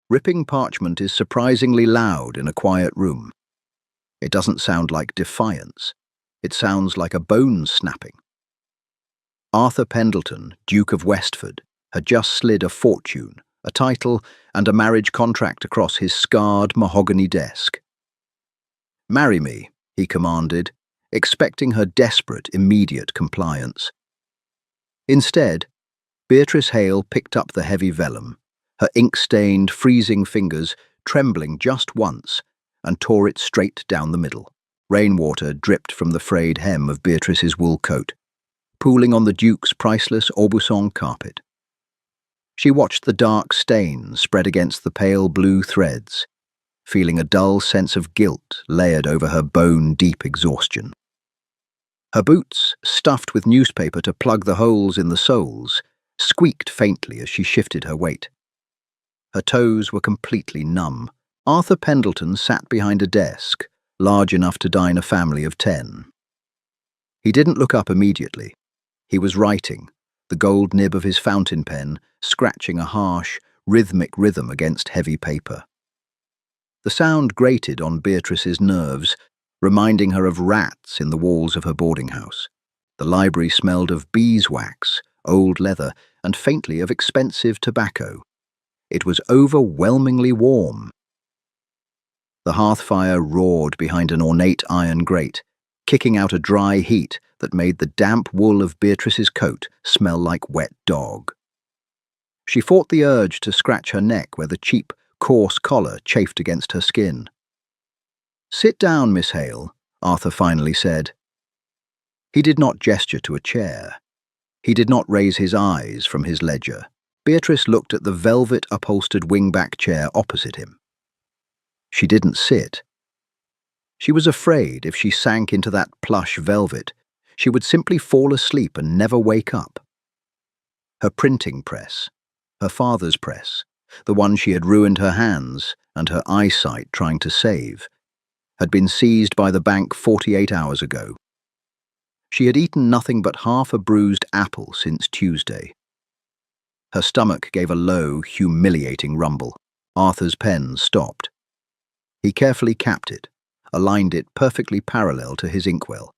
Ripping parchment is surprisingly loud in a quiet room. It doesn't sound like defiance. It sounds like a bone snapping. Arthur Pendleton, Duke of Westford, had just slid a fortune, a title, and a marriage contract across his scarred mahogany desk. "Marry me," he commanded, expecting her desperate, immediate compliance. Instead, Beatrice Hale picked up the heavy vellum, her ink-stained, freezing fingers trembling just once, and tore it straight down the middle. Rainwater dripped from the frayed hem of Beatrice's wool coat, pooling on the Duke's priceless Aubusson carpet. She watched the dark stains spread against the pale blue threads, feeling a dull sense of guilt layered over her bone-deep exhaustion. Her boots, stuffed with newspaper to plug the holes in the soles, squeaked faintly as she shifted her weight. Her toes were completely numb. Arthur Pendleton sat behind a desk, large enough to dine a family of 10. He didn't look up immediately. He was writing, the gold nib of his fountain pen scratching a harsh, rhythmic rhythm against heavy paper. The sound grated on Beatrice's nerves, reminding her of rats in the walls of her boarding house. The library smelled of beeswax, old leather, and faintly of expensive tobacco. It was overwhelmingly warm. The hearth fire roared behind an ornate iron grate, kicking out a dry heat that made the damp wool of Beatrice's coat smell like wet dog. She fought the urge to scratch her neck where the cheap, coarse collar chafed against her skin. "Sit down, Miss Hale," Arthur finally said. He did not gesture to a chair. He did not raise his eyes from his ledger. Beatrice looked at the velvet-upholstered wingback chair opposite him. She didn't sit. She was afraid if she sank into that plush velvet, she would simply fall asleep and never wake up. Her printing press, her father's press, the one she had ruined her hands and her eyesight trying to save, had been seized by the bank 48 hours ago. She had eaten nothing but half a bruised apple since Tuesday. Her stomach gave a low, humiliating rumble. Arthur's pen stopped. He carefully capped it, aligned it perfectly parallel to his inkwell,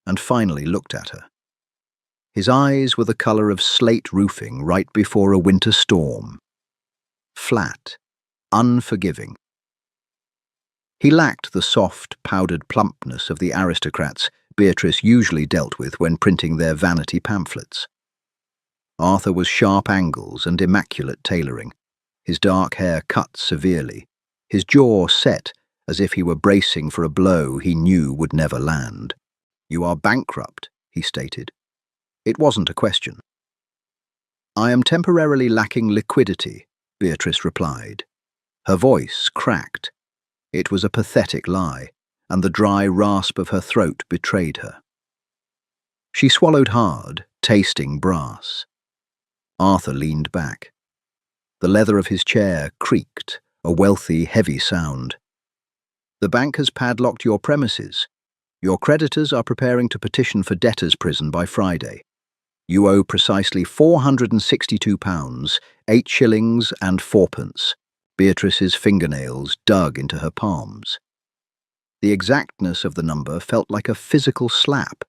and finally looked at her. His eyes were the color of slate roofing right before a winter storm. Flat, unforgiving. He lacked the soft, powdered plumpness of the aristocrats Beatrice usually dealt with when printing their vanity pamphlets. Arthur was sharp angles and immaculate tailoring, his dark hair cut severely, his jaw set as if he were bracing for a blow he knew would never land. "You are bankrupt," he stated. It wasn't a question. "I am temporarily lacking liquidity," Beatrice replied. Her voice cracked. It was a pathetic lie, and the dry rasp of her throat betrayed her. She swallowed hard, tasting brass. Arthur leaned back. The leather of his chair creaked, a wealthy, heavy sound. "The bank has padlocked your premises. Your creditors are preparing to petition for debtor's prison by Friday. You owe precisely £462, 8 shillings and 4pence. Beatrice's fingernails dug into her palms. The exactness of the number felt like a physical slap.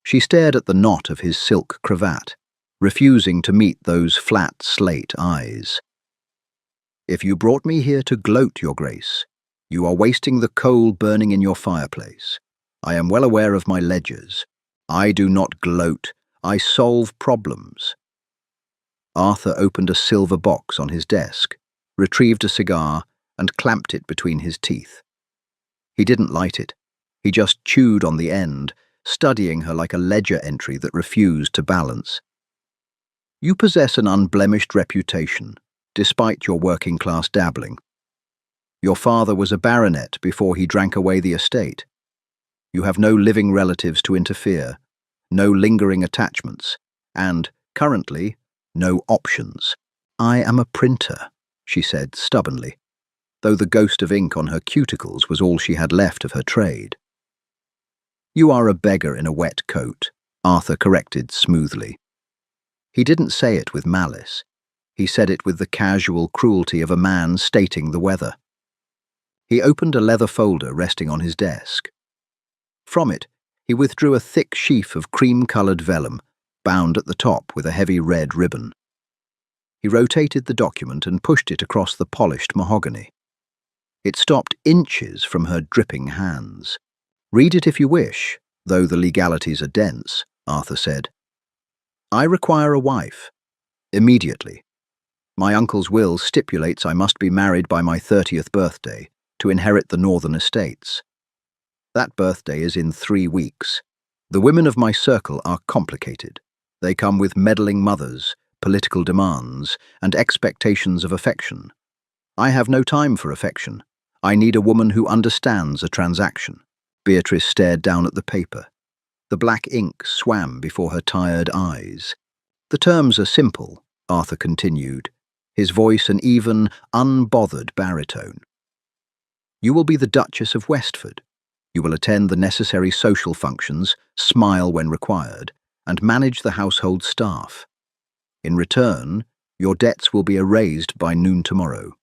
She stared at the knot of his silk cravat, refusing to meet those flat slate eyes. "If you brought me here to gloat, Your Grace, you are wasting the coal burning in your fireplace. I am well aware of my ledgers. I do not gloat, I solve problems." Arthur opened a silver box on his desk, retrieved a cigar, and clamped it between his teeth. He didn't light it. He just chewed on the end, studying her like a ledger entry that refused to balance. "You possess an unblemished reputation, despite your working-class dabbling. Your father was a baronet before he drank away the estate. You have no living relatives to interfere, no lingering attachments, and, currently, no options." "I am a printer," she said stubbornly, though the ghost of ink on her cuticles was all she had left of her trade. "You are a beggar in a wet coat," Arthur corrected smoothly. He didn't say it with malice. He said it with the casual cruelty of a man stating the weather. He opened a leather folder resting on his desk. From it, he withdrew a thick sheaf of cream-coloured vellum, bound at the top with a heavy red ribbon. He rotated the document and pushed it across the polished mahogany. It stopped inches from her dripping hands. "Read it if you wish, though the legalities are dense," Arthur said. "I require a wife. Immediately. My uncle's will stipulates I must be married by my 30th birthday to inherit the northern estates. That birthday is in 3 weeks. The women of my circle are complicated. They come with meddling mothers, political demands, and expectations of affection. I have no time for affection. I need a woman who understands a transaction." Beatrice stared down at the paper. The black ink swam before her tired eyes. "The terms are simple," Arthur continued, his voice an even, unbothered baritone. "You will be the Duchess of Westford. You will attend the necessary social functions, smile when required, and manage the household staff. In return, your debts will be erased by noon tomorrow.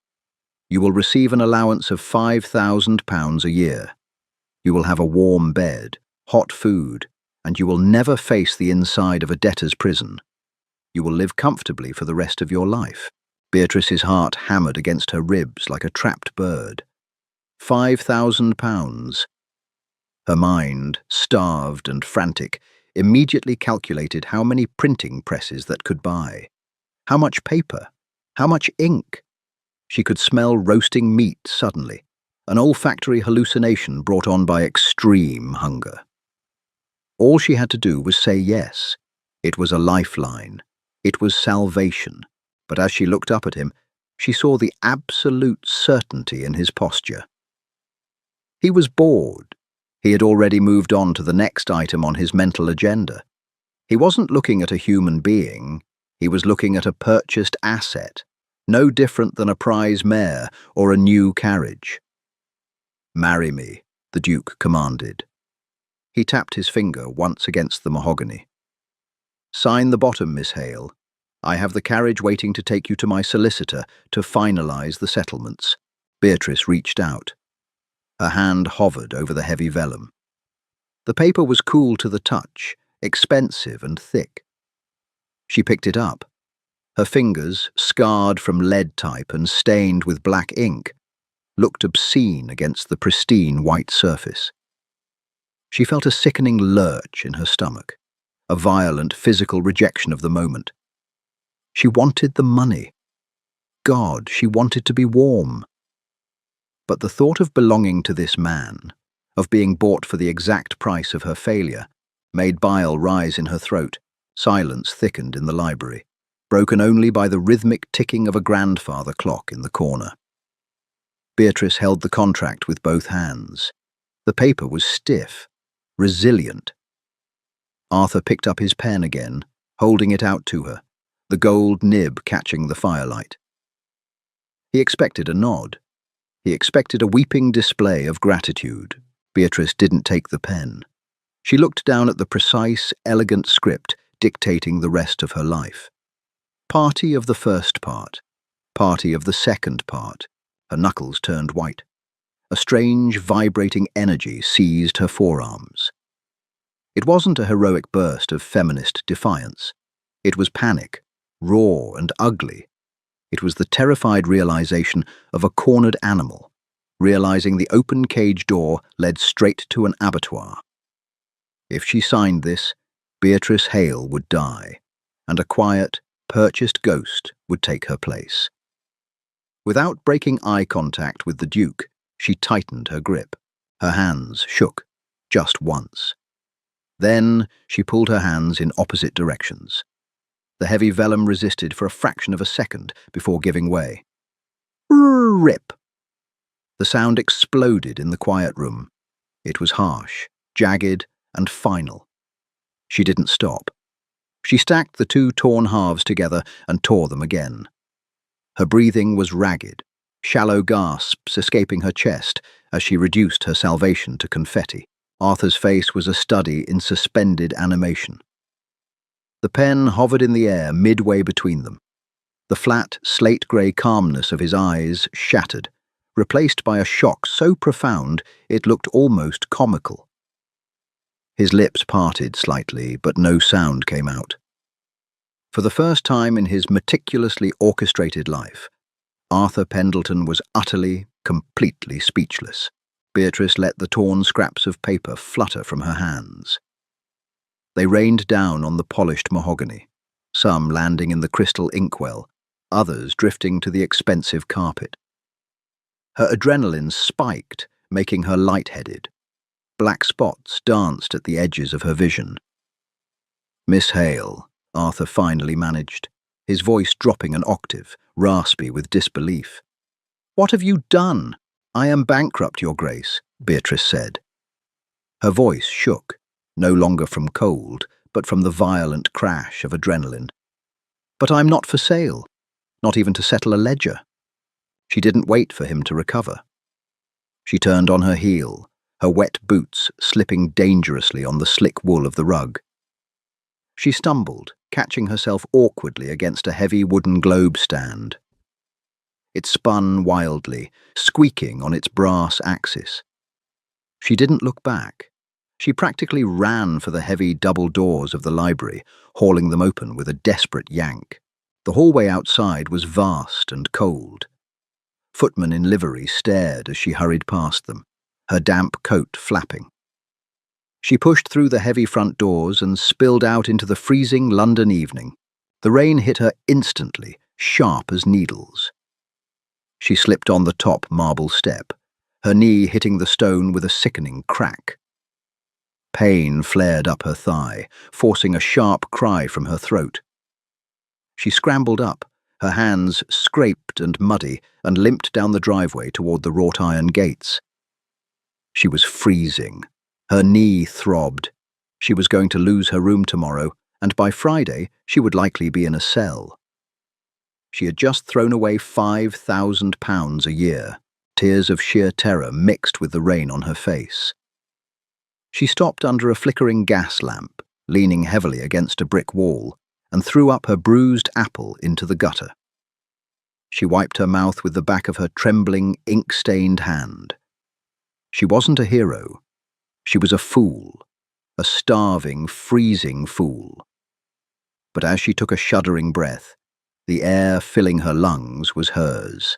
You will receive an allowance of £5,000 a year. You will have a warm bed, hot food, and you will never face the inside of a debtor's prison. You will live comfortably for the rest of your life." Beatrice's heart hammered against her ribs like a trapped bird. £5,000. Her mind, starved and frantic, immediately calculated how many printing presses that could buy. How much paper? How much ink? She could smell roasting meat suddenly, an olfactory hallucination brought on by extreme hunger. All she had to do was say yes. It was a lifeline. It was salvation. But as she looked up at him, she saw the absolute certainty in his posture. He was bored. He had already moved on to the next item on his mental agenda. He wasn't looking at a human being. He was looking at a purchased asset, no different than a prize mare or a new carriage. "Marry me," the Duke commanded. He tapped his finger once against the mahogany. "Sign the bottom, Miss Hale. I have the carriage waiting to take you to my solicitor to finalize the settlements." Beatrice reached out. Her hand hovered over the heavy vellum. The paper was cool to the touch, expensive and thick. She picked it up. Her fingers, scarred from lead type and stained with black ink, looked obscene against the pristine white surface. She felt a sickening lurch in her stomach, a violent physical rejection of the moment. She wanted the money. God, she wanted to be warm. But the thought of belonging to this man, of being bought for the exact price of her failure, made bile rise in her throat. Silence thickened in the library, broken only by the rhythmic ticking of a grandfather clock in the corner. Beatrice held the contract with both hands. The paper was stiff, resilient. Arthur picked up his pen again, holding it out to her, the gold nib catching the firelight. He expected a nod. He expected a weeping display of gratitude. Beatrice didn't take the pen. She looked down at the precise, elegant script dictating the rest of her life. Party of the first part. Party of the second part. Her knuckles turned white. A strange, vibrating energy seized her forearms. It wasn't a heroic burst of feminist defiance. It was panic, raw and ugly. It was the terrified realization of a cornered animal, realizing the open cage door led straight to an abattoir. If she signed this, Beatrice Hale would die, and a quiet, purchased ghost would take her place. Without breaking eye contact with the Duke, she tightened her grip. Her hands shook, just once. Then she pulled her hands in opposite directions. The heavy vellum resisted for a fraction of a second before giving way. Rip! The sound exploded in the quiet room. It was harsh, jagged, and final. She didn't stop. She stacked the two torn halves together and tore them again. Her breathing was ragged, shallow gasps escaping her chest as she reduced her salvation to confetti. Arthur's face was a study in suspended animation. The pen hovered in the air midway between them. The flat, slate-grey calmness of his eyes shattered, replaced by a shock so profound it looked almost comical. His lips parted slightly, but no sound came out. For the first time in his meticulously orchestrated life, Arthur Pendleton was utterly, completely speechless. Beatrice let the torn scraps of paper flutter from her hands. They rained down on the polished mahogany, some landing in the crystal inkwell, others drifting to the expensive carpet. Her adrenaline spiked, making her lightheaded. Black spots danced at the edges of her vision. "Miss Hale," Arthur finally managed, his voice dropping an octave, raspy with disbelief. "What have you done?" "I am bankrupt, Your Grace," Beatrice said. Her voice shook, no longer from cold, but from the violent crash of adrenaline. "But I'm not for sale, not even to settle a ledger." She didn't wait for him to recover. She turned on her heel, her wet boots slipping dangerously on the slick wool of the rug. She stumbled, catching herself awkwardly against a heavy wooden globe stand. It spun wildly, squeaking on its brass axis. She didn't look back. She practically ran for the heavy double doors of the library, hauling them open with a desperate yank. The hallway outside was vast and cold. Footmen in livery stared as she hurried past them, her damp coat flapping. She pushed through the heavy front doors and spilled out into the freezing London evening. The rain hit her instantly, sharp as needles. She slipped on the top marble step, her knee hitting the stone with a sickening crack. Pain flared up her thigh, forcing a sharp cry from her throat. She scrambled up, her hands scraped and muddy, and limped down the driveway toward the wrought iron gates. She was freezing. Her knee throbbed. She was going to lose her room tomorrow, and by Friday she would likely be in a cell. She had just thrown away £5,000 a year, tears of sheer terror mixed with the rain on her face. She stopped under a flickering gas lamp, leaning heavily against a brick wall, and threw up her bruised apple into the gutter. She wiped her mouth with the back of her trembling, ink-stained hand. She wasn't a hero. She was a fool, a starving, freezing fool. But as she took a shuddering breath, the air filling her lungs was hers.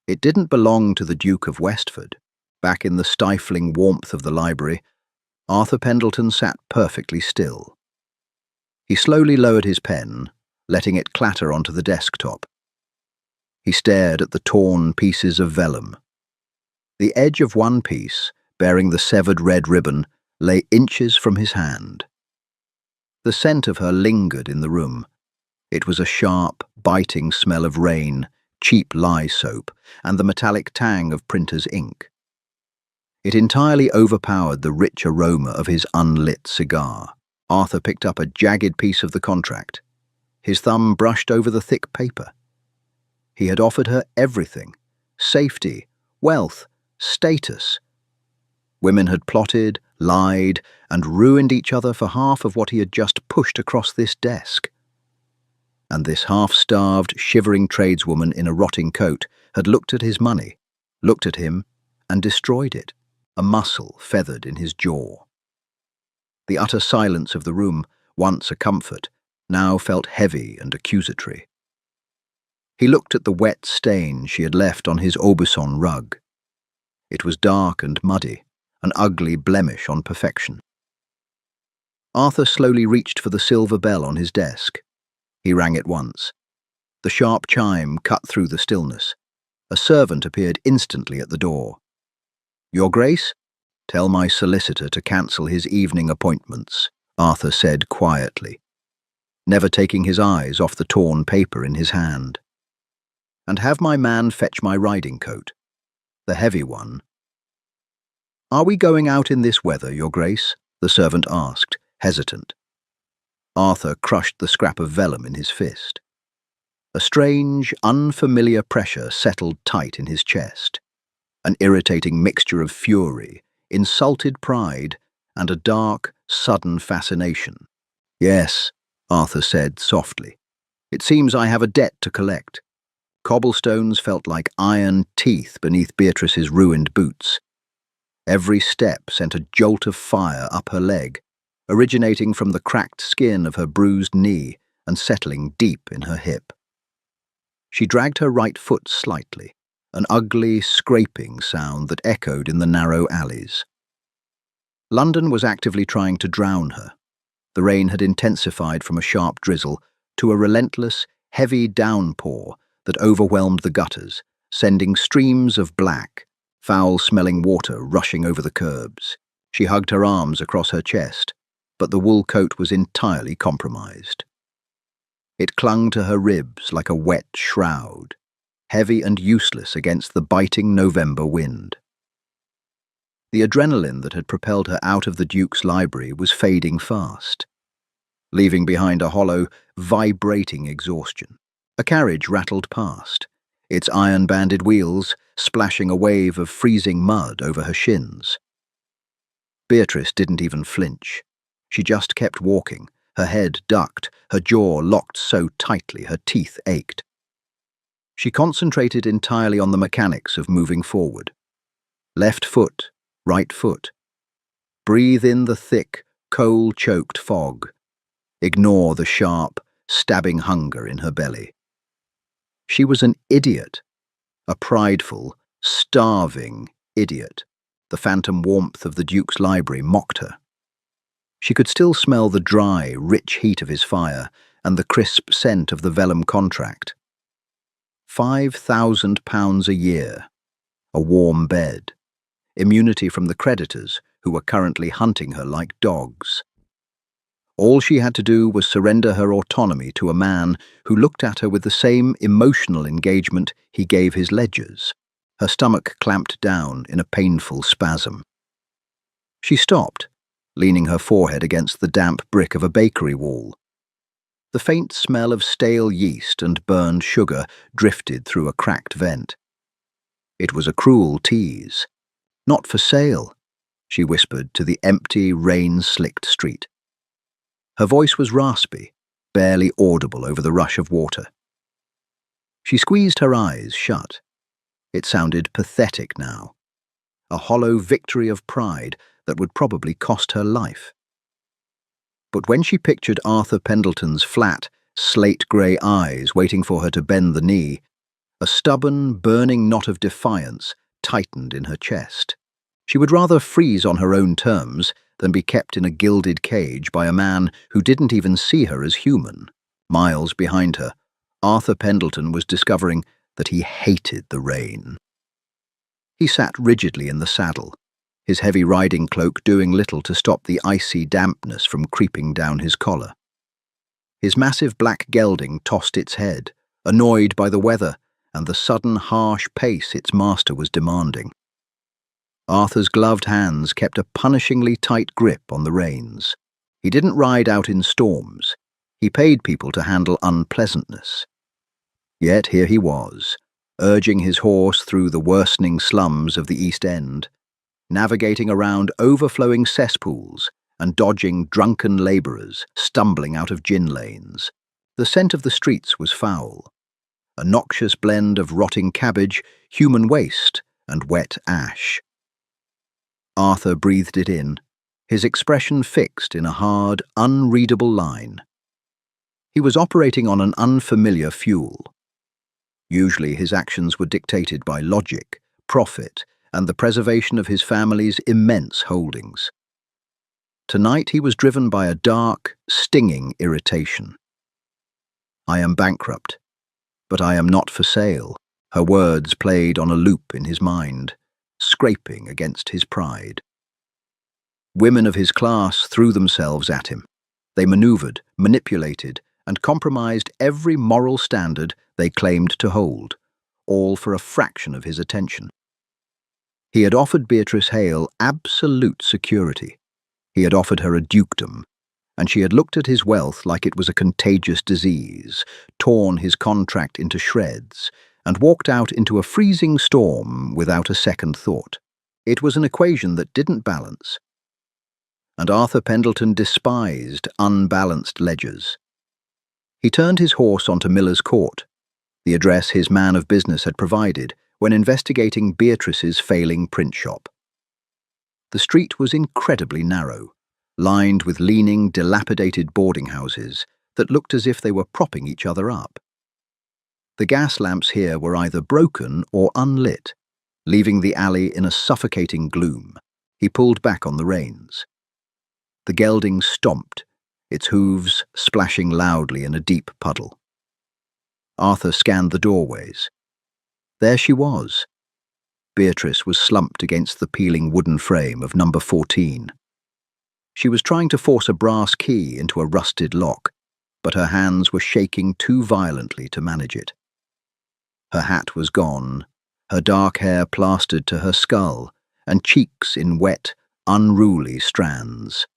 It didn't belong to the Duke of Westford. Back in the stifling warmth of the library, Arthur Pendleton sat perfectly still. He slowly lowered his pen, letting it clatter onto the desktop. He stared at the torn pieces of vellum. The edge of one piece, bearing the severed red ribbon, lay inches from his hand. The scent of her lingered in the room. It was a sharp, biting smell of rain, cheap lye soap, and the metallic tang of printer's ink. It entirely overpowered the rich aroma of his unlit cigar. Arthur picked up a jagged piece of the contract. His thumb brushed over the thick paper. He had offered her everything: safety, wealth, status. Women had plotted, lied, and ruined each other for half of what he had just pushed across this desk. And this half-starved, shivering tradeswoman in a rotting coat had looked at his money, looked at him, and destroyed it, a muscle feathered in his jaw. The utter silence of the room, once a comfort, now felt heavy and accusatory. He looked at the wet stain she had left on his Aubusson rug. It was dark and muddy, an ugly blemish on perfection. Arthur slowly reached for the silver bell on his desk. He rang it once. The sharp chime cut through the stillness. A servant appeared instantly at the door. "Your Grace? Tell my solicitor to cancel his evening appointments," Arthur said quietly, never taking his eyes off the torn paper in his hand. "And have my man fetch my riding coat, the heavy one." "Are we going out in this weather, Your Grace?" the servant asked, hesitant. Arthur crushed the scrap of vellum in his fist. A strange, unfamiliar pressure settled tight in his chest, an irritating mixture of fury, insulted pride, and a dark, sudden fascination. "Yes," Arthur said softly. It seems I have a debt to collect. Cobblestones felt like iron teeth beneath Beatrice's ruined boots. Every step sent a jolt of fire up her leg, originating from the cracked skin of her bruised knee and settling deep in her hip. She dragged her right foot slightly, an ugly, scraping sound that echoed in the narrow alleys. London was actively trying to drown her. The rain had intensified from a sharp drizzle to a relentless, heavy downpour that overwhelmed the gutters, sending streams of black, foul-smelling water rushing over the curbs. She hugged her arms across her chest, but the wool coat was entirely compromised. It clung to her ribs like a wet shroud, heavy and useless against the biting November wind. The adrenaline that had propelled her out of the Duke's library was fading fast, leaving behind a hollow, vibrating exhaustion. A carriage rattled past, its iron-banded wheels splashing a wave of freezing mud over her shins. Beatrice didn't even flinch. She just kept walking, her head ducked, her jaw locked so tightly her teeth ached. She concentrated entirely on the mechanics of moving forward. Left foot, right foot. Breathe in the thick, coal-choked fog. Ignore the sharp, stabbing hunger in her belly. She was an idiot, a prideful, starving idiot. The phantom warmth of the Duke's library mocked her. She could still smell the dry, rich heat of his fire and the crisp scent of the vellum contract. £5,000 a year, a warm bed, immunity from the creditors who were currently hunting her like dogs. All she had to do was surrender her autonomy to a man who looked at her with the same emotional engagement he gave his ledgers. Her stomach clamped down in a painful spasm. She stopped, leaning her forehead against the damp brick of a bakery wall. The faint smell of stale yeast and burned sugar drifted through a cracked vent. It was a cruel tease. "Not for sale," she whispered to the empty, rain-slicked street. Her voice was raspy, barely audible over the rush of water. She squeezed her eyes shut. It sounded pathetic now, a hollow victory of pride that would probably cost her life. But when she pictured Arthur Pendleton's flat, slate-grey eyes waiting for her to bend the knee, a stubborn, burning knot of defiance tightened in her chest. She would rather freeze on her own terms than be kept in a gilded cage by a man who didn't even see her as human. Miles behind her, Arthur Pendleton was discovering that he hated the rain. He sat rigidly in the saddle, his heavy riding cloak doing little to stop the icy dampness from creeping down his collar. His massive black gelding tossed its head, annoyed by the weather and the sudden harsh pace its master was demanding. Arthur's gloved hands kept a punishingly tight grip on the reins. He didn't ride out in storms. He paid people to handle unpleasantness. Yet here he was, urging his horse through the worsening slums of the East End, navigating around overflowing cesspools and dodging drunken labourers stumbling out of gin lanes. The scent of the streets was foul, a noxious blend of rotting cabbage, human waste, and wet ash. Arthur breathed it in, his expression fixed in a hard, unreadable line. He was operating on an unfamiliar fuel. Usually his actions were dictated by logic, profit, and the preservation of his family's immense holdings. Tonight he was driven by a dark, stinging irritation. "I am bankrupt, but I am not for sale," her words played on a loop in his mind, scraping against his pride. Women of his class threw themselves at him. They maneuvered, manipulated, and compromised every moral standard they claimed to hold, all for a fraction of his attention. He had offered Beatrice Hale absolute security. He had offered her a dukedom, and she had looked at his wealth like it was a contagious disease, torn his contract into shreds, and walked out into a freezing storm without a second thought. It was an equation that didn't balance. And Arthur Pendleton despised unbalanced ledgers. He turned his horse onto Miller's Court, the address his man of business had provided when investigating Beatrice's failing print shop. The street was incredibly narrow, lined with leaning, dilapidated boarding houses that looked as if they were propping each other up. The gas lamps here were either broken or unlit, leaving the alley in a suffocating gloom. He pulled back on the reins. The gelding stomped, its hooves splashing loudly in a deep puddle. Arthur scanned the doorways. There she was. Beatrice was slumped against the peeling wooden frame of number 14. She was trying to force a brass key into a rusted lock, but her hands were shaking too violently to manage it. Her hat was gone, her dark hair plastered to her skull, and cheeks in wet, unruly strands.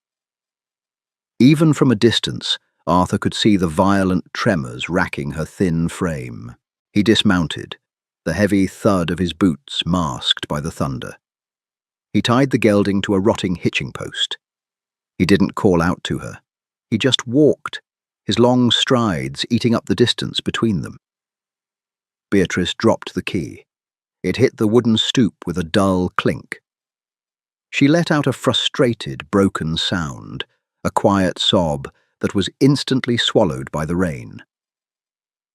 Even from a distance, Arthur could see the violent tremors racking her thin frame. He dismounted, the heavy thud of his boots masked by the thunder. He tied the gelding to a rotting hitching post. He didn't call out to her. He just walked, his long strides eating up the distance between them. Beatrice dropped the key. It hit the wooden stoop with a dull clink. She let out a frustrated, broken sound, a quiet sob that was instantly swallowed by the rain.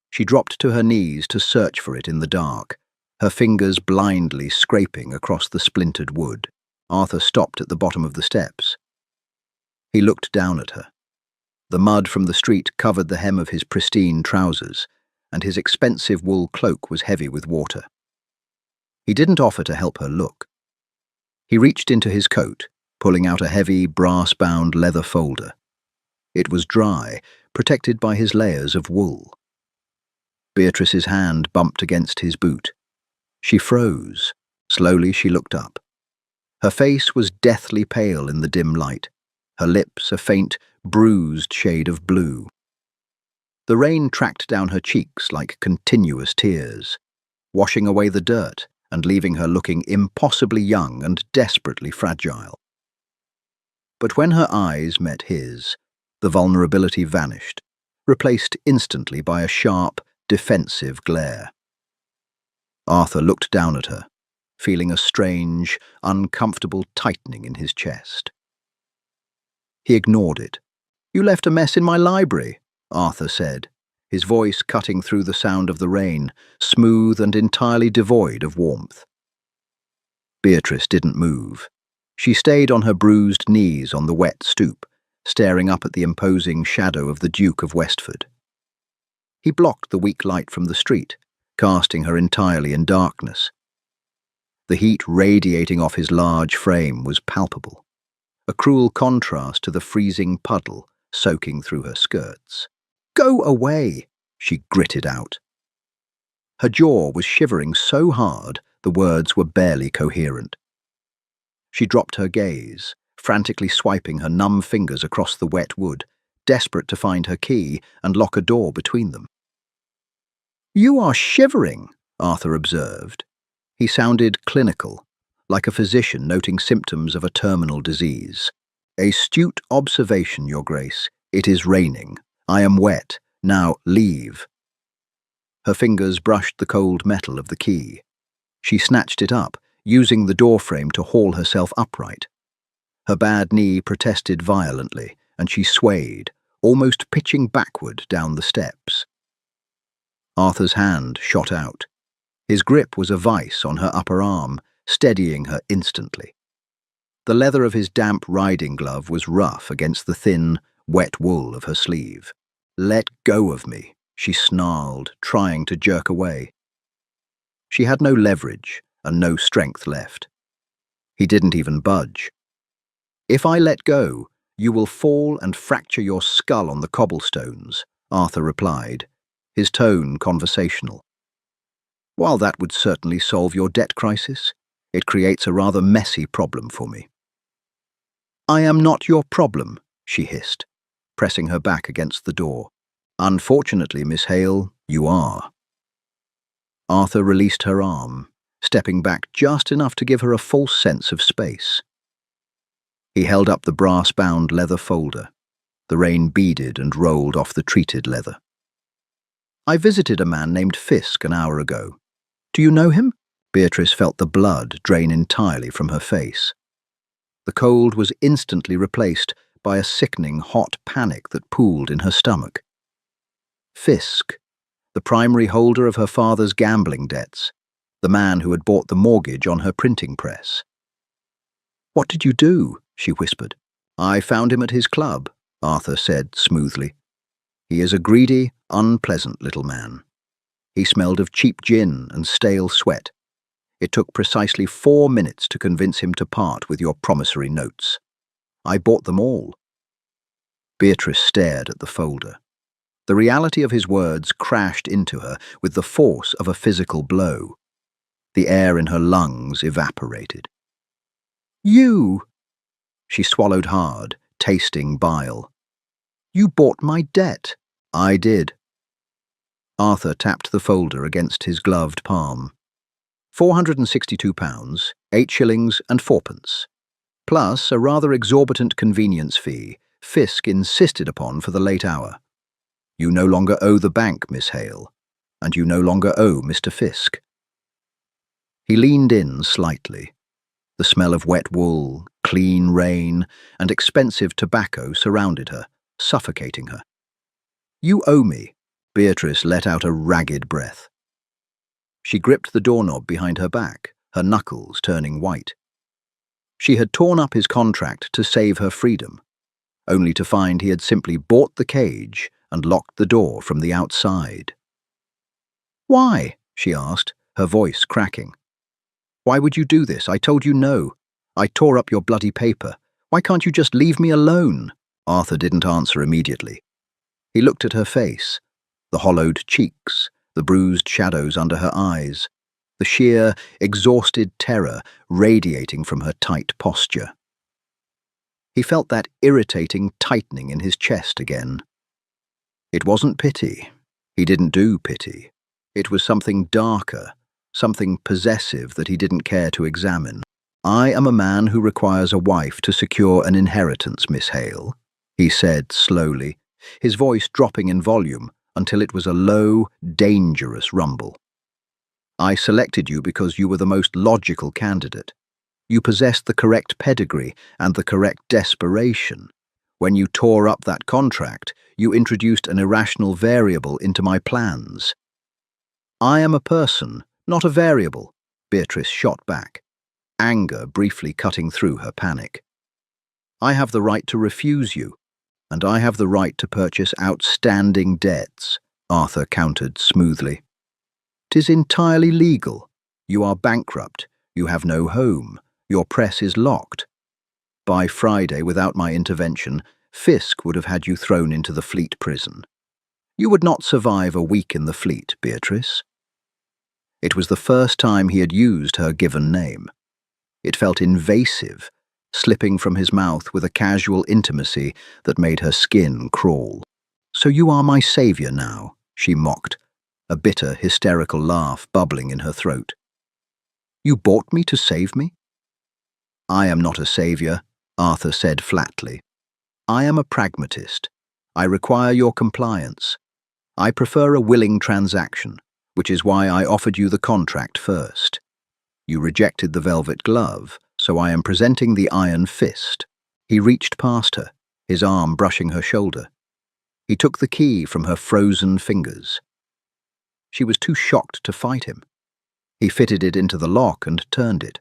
She dropped to her knees to search for it in the dark, her fingers blindly scraping across the splintered wood. Arthur stopped at the bottom of the steps. He looked down at her. The mud from the street covered the hem of his pristine trousers, and his expensive wool cloak was heavy with water. He didn't offer to help her look. He reached into his coat, pulling out a heavy, brass-bound leather folder. It was dry, protected by his layers of wool. Beatrice's hand bumped against his boot. She froze. Slowly she looked up. Her face was deathly pale in the dim light, her lips a faint, bruised shade of blue. The rain tracked down her cheeks like continuous tears, washing away the dirt and leaving her looking impossibly young and desperately fragile. But when her eyes met his, the vulnerability vanished, replaced instantly by a sharp, defensive glare. Arthur looked down at her, feeling a strange, uncomfortable tightening in his chest. He ignored it. "You left a mess in my library," Arthur said, his voice cutting through the sound of the rain, smooth and entirely devoid of warmth. Beatrice didn't move. She stayed on her bruised knees on the wet stoop, staring up at the imposing shadow of the Duke of Westford. He blocked the weak light from the street, casting her entirely in darkness. The heat radiating off his large frame was palpable, a cruel contrast to the freezing puddle soaking through her skirts. "Go away," she gritted out. Her jaw was shivering so hard the words were barely coherent. She dropped her gaze, frantically swiping her numb fingers across the wet wood, desperate to find her key and lock a door between them. "You are shivering," Arthur observed. He sounded clinical, like a physician noting symptoms of a terminal disease. "Astute observation, Your Grace. It is raining. I am wet. Now leave." Her fingers brushed the cold metal of the key. She snatched it up, using the doorframe to haul herself upright. Her bad knee protested violently, and she swayed, almost pitching backward down the steps. Arthur's hand shot out. His grip was a vice on her upper arm, steadying her instantly. The leather of his damp riding glove was rough against the thin, wet wool of her sleeve. "Let go of me," she snarled, trying to jerk away. She had no leverage and no strength left. He didn't even budge. "If I let go, you will fall and fracture your skull on the cobblestones," Arthur replied, his tone conversational. "While that would certainly solve your debt crisis, it creates a rather messy problem for me." "I am not your problem," she hissed, pressing her back against the door. "Unfortunately, Miss Hale, you are." Arthur released her arm, stepping back just enough to give her a false sense of space. He held up the brass-bound leather folder. The rain beaded and rolled off the treated leather. I visited a man named Fisk an hour ago. Do you know him? Beatrice felt the blood drain entirely from her face. The cold was instantly replaced by a sickening hot panic that pooled in her stomach. Fisk, the primary holder of her father's gambling debts, the man who had bought the mortgage on her printing press. What did you do? She whispered. I found him at his club, Arthur said smoothly. He is a greedy, unpleasant little man. He smelled of cheap gin and stale sweat. It took precisely 4 minutes to convince him to part with your promissory notes. I bought them all. Beatrice stared at the folder. The reality of his words crashed into her with the force of a physical blow. The air in her lungs evaporated. You! She swallowed hard, tasting bile. You bought my debt. I did. Arthur tapped the folder against his gloved palm. £462, 8 shillings and 4pence. Plus a rather exorbitant convenience fee Fisk insisted upon for the late hour. You no longer owe the bank, Miss Hale, and you no longer owe Mr. Fisk. He leaned in slightly. The smell of wet wool, clean rain, and expensive tobacco surrounded her, suffocating her. You owe me. Beatrice let out a ragged breath. She gripped the doorknob behind her back, her knuckles turning white. She had torn up his contract to save her freedom, only to find he had simply bought the cage and locked the door from the outside. Why? She asked, her voice cracking. Why would you do this? I told you no. I tore up your bloody paper. Why can't you just leave me alone? Arthur didn't answer immediately. He looked at her face, the hollowed cheeks, the bruised shadows under her eyes, the sheer, exhausted terror radiating from her tight posture. He felt that irritating tightening in his chest again. It wasn't pity. He didn't do pity. It was something darker, something possessive that he didn't care to examine. I am a man who requires a wife to secure an inheritance, Miss Hale, he said slowly, his voice dropping in volume until it was a low, dangerous rumble. I selected you because you were the most logical candidate. You possessed the correct pedigree and the correct desperation. When you tore up that contract, you introduced an irrational variable into my plans. I am a person, not a variable, Beatrice shot back, anger briefly cutting through her panic. I have the right to refuse you, and I have the right to purchase outstanding debts, Arthur countered smoothly. 'Tis entirely legal. You are bankrupt. You have no home. Your press is locked. By Friday, without my intervention, Fisk would have had you thrown into the Fleet prison. You would not survive a week in the Fleet, Beatrice. It was the first time he had used her given name. It felt invasive, slipping from his mouth with a casual intimacy that made her skin crawl. So you are my savior now, she mocked, a bitter, hysterical laugh bubbling in her throat. You bought me to save me? I am not a savior, Arthur said flatly. I am a pragmatist. I require your compliance. I prefer a willing transaction, which is why I offered you the contract first. You rejected the velvet glove, so I am presenting the iron fist. He reached past her, his arm brushing her shoulder. He took the key from her frozen fingers. She was too shocked to fight him. He fitted it into the lock and turned it.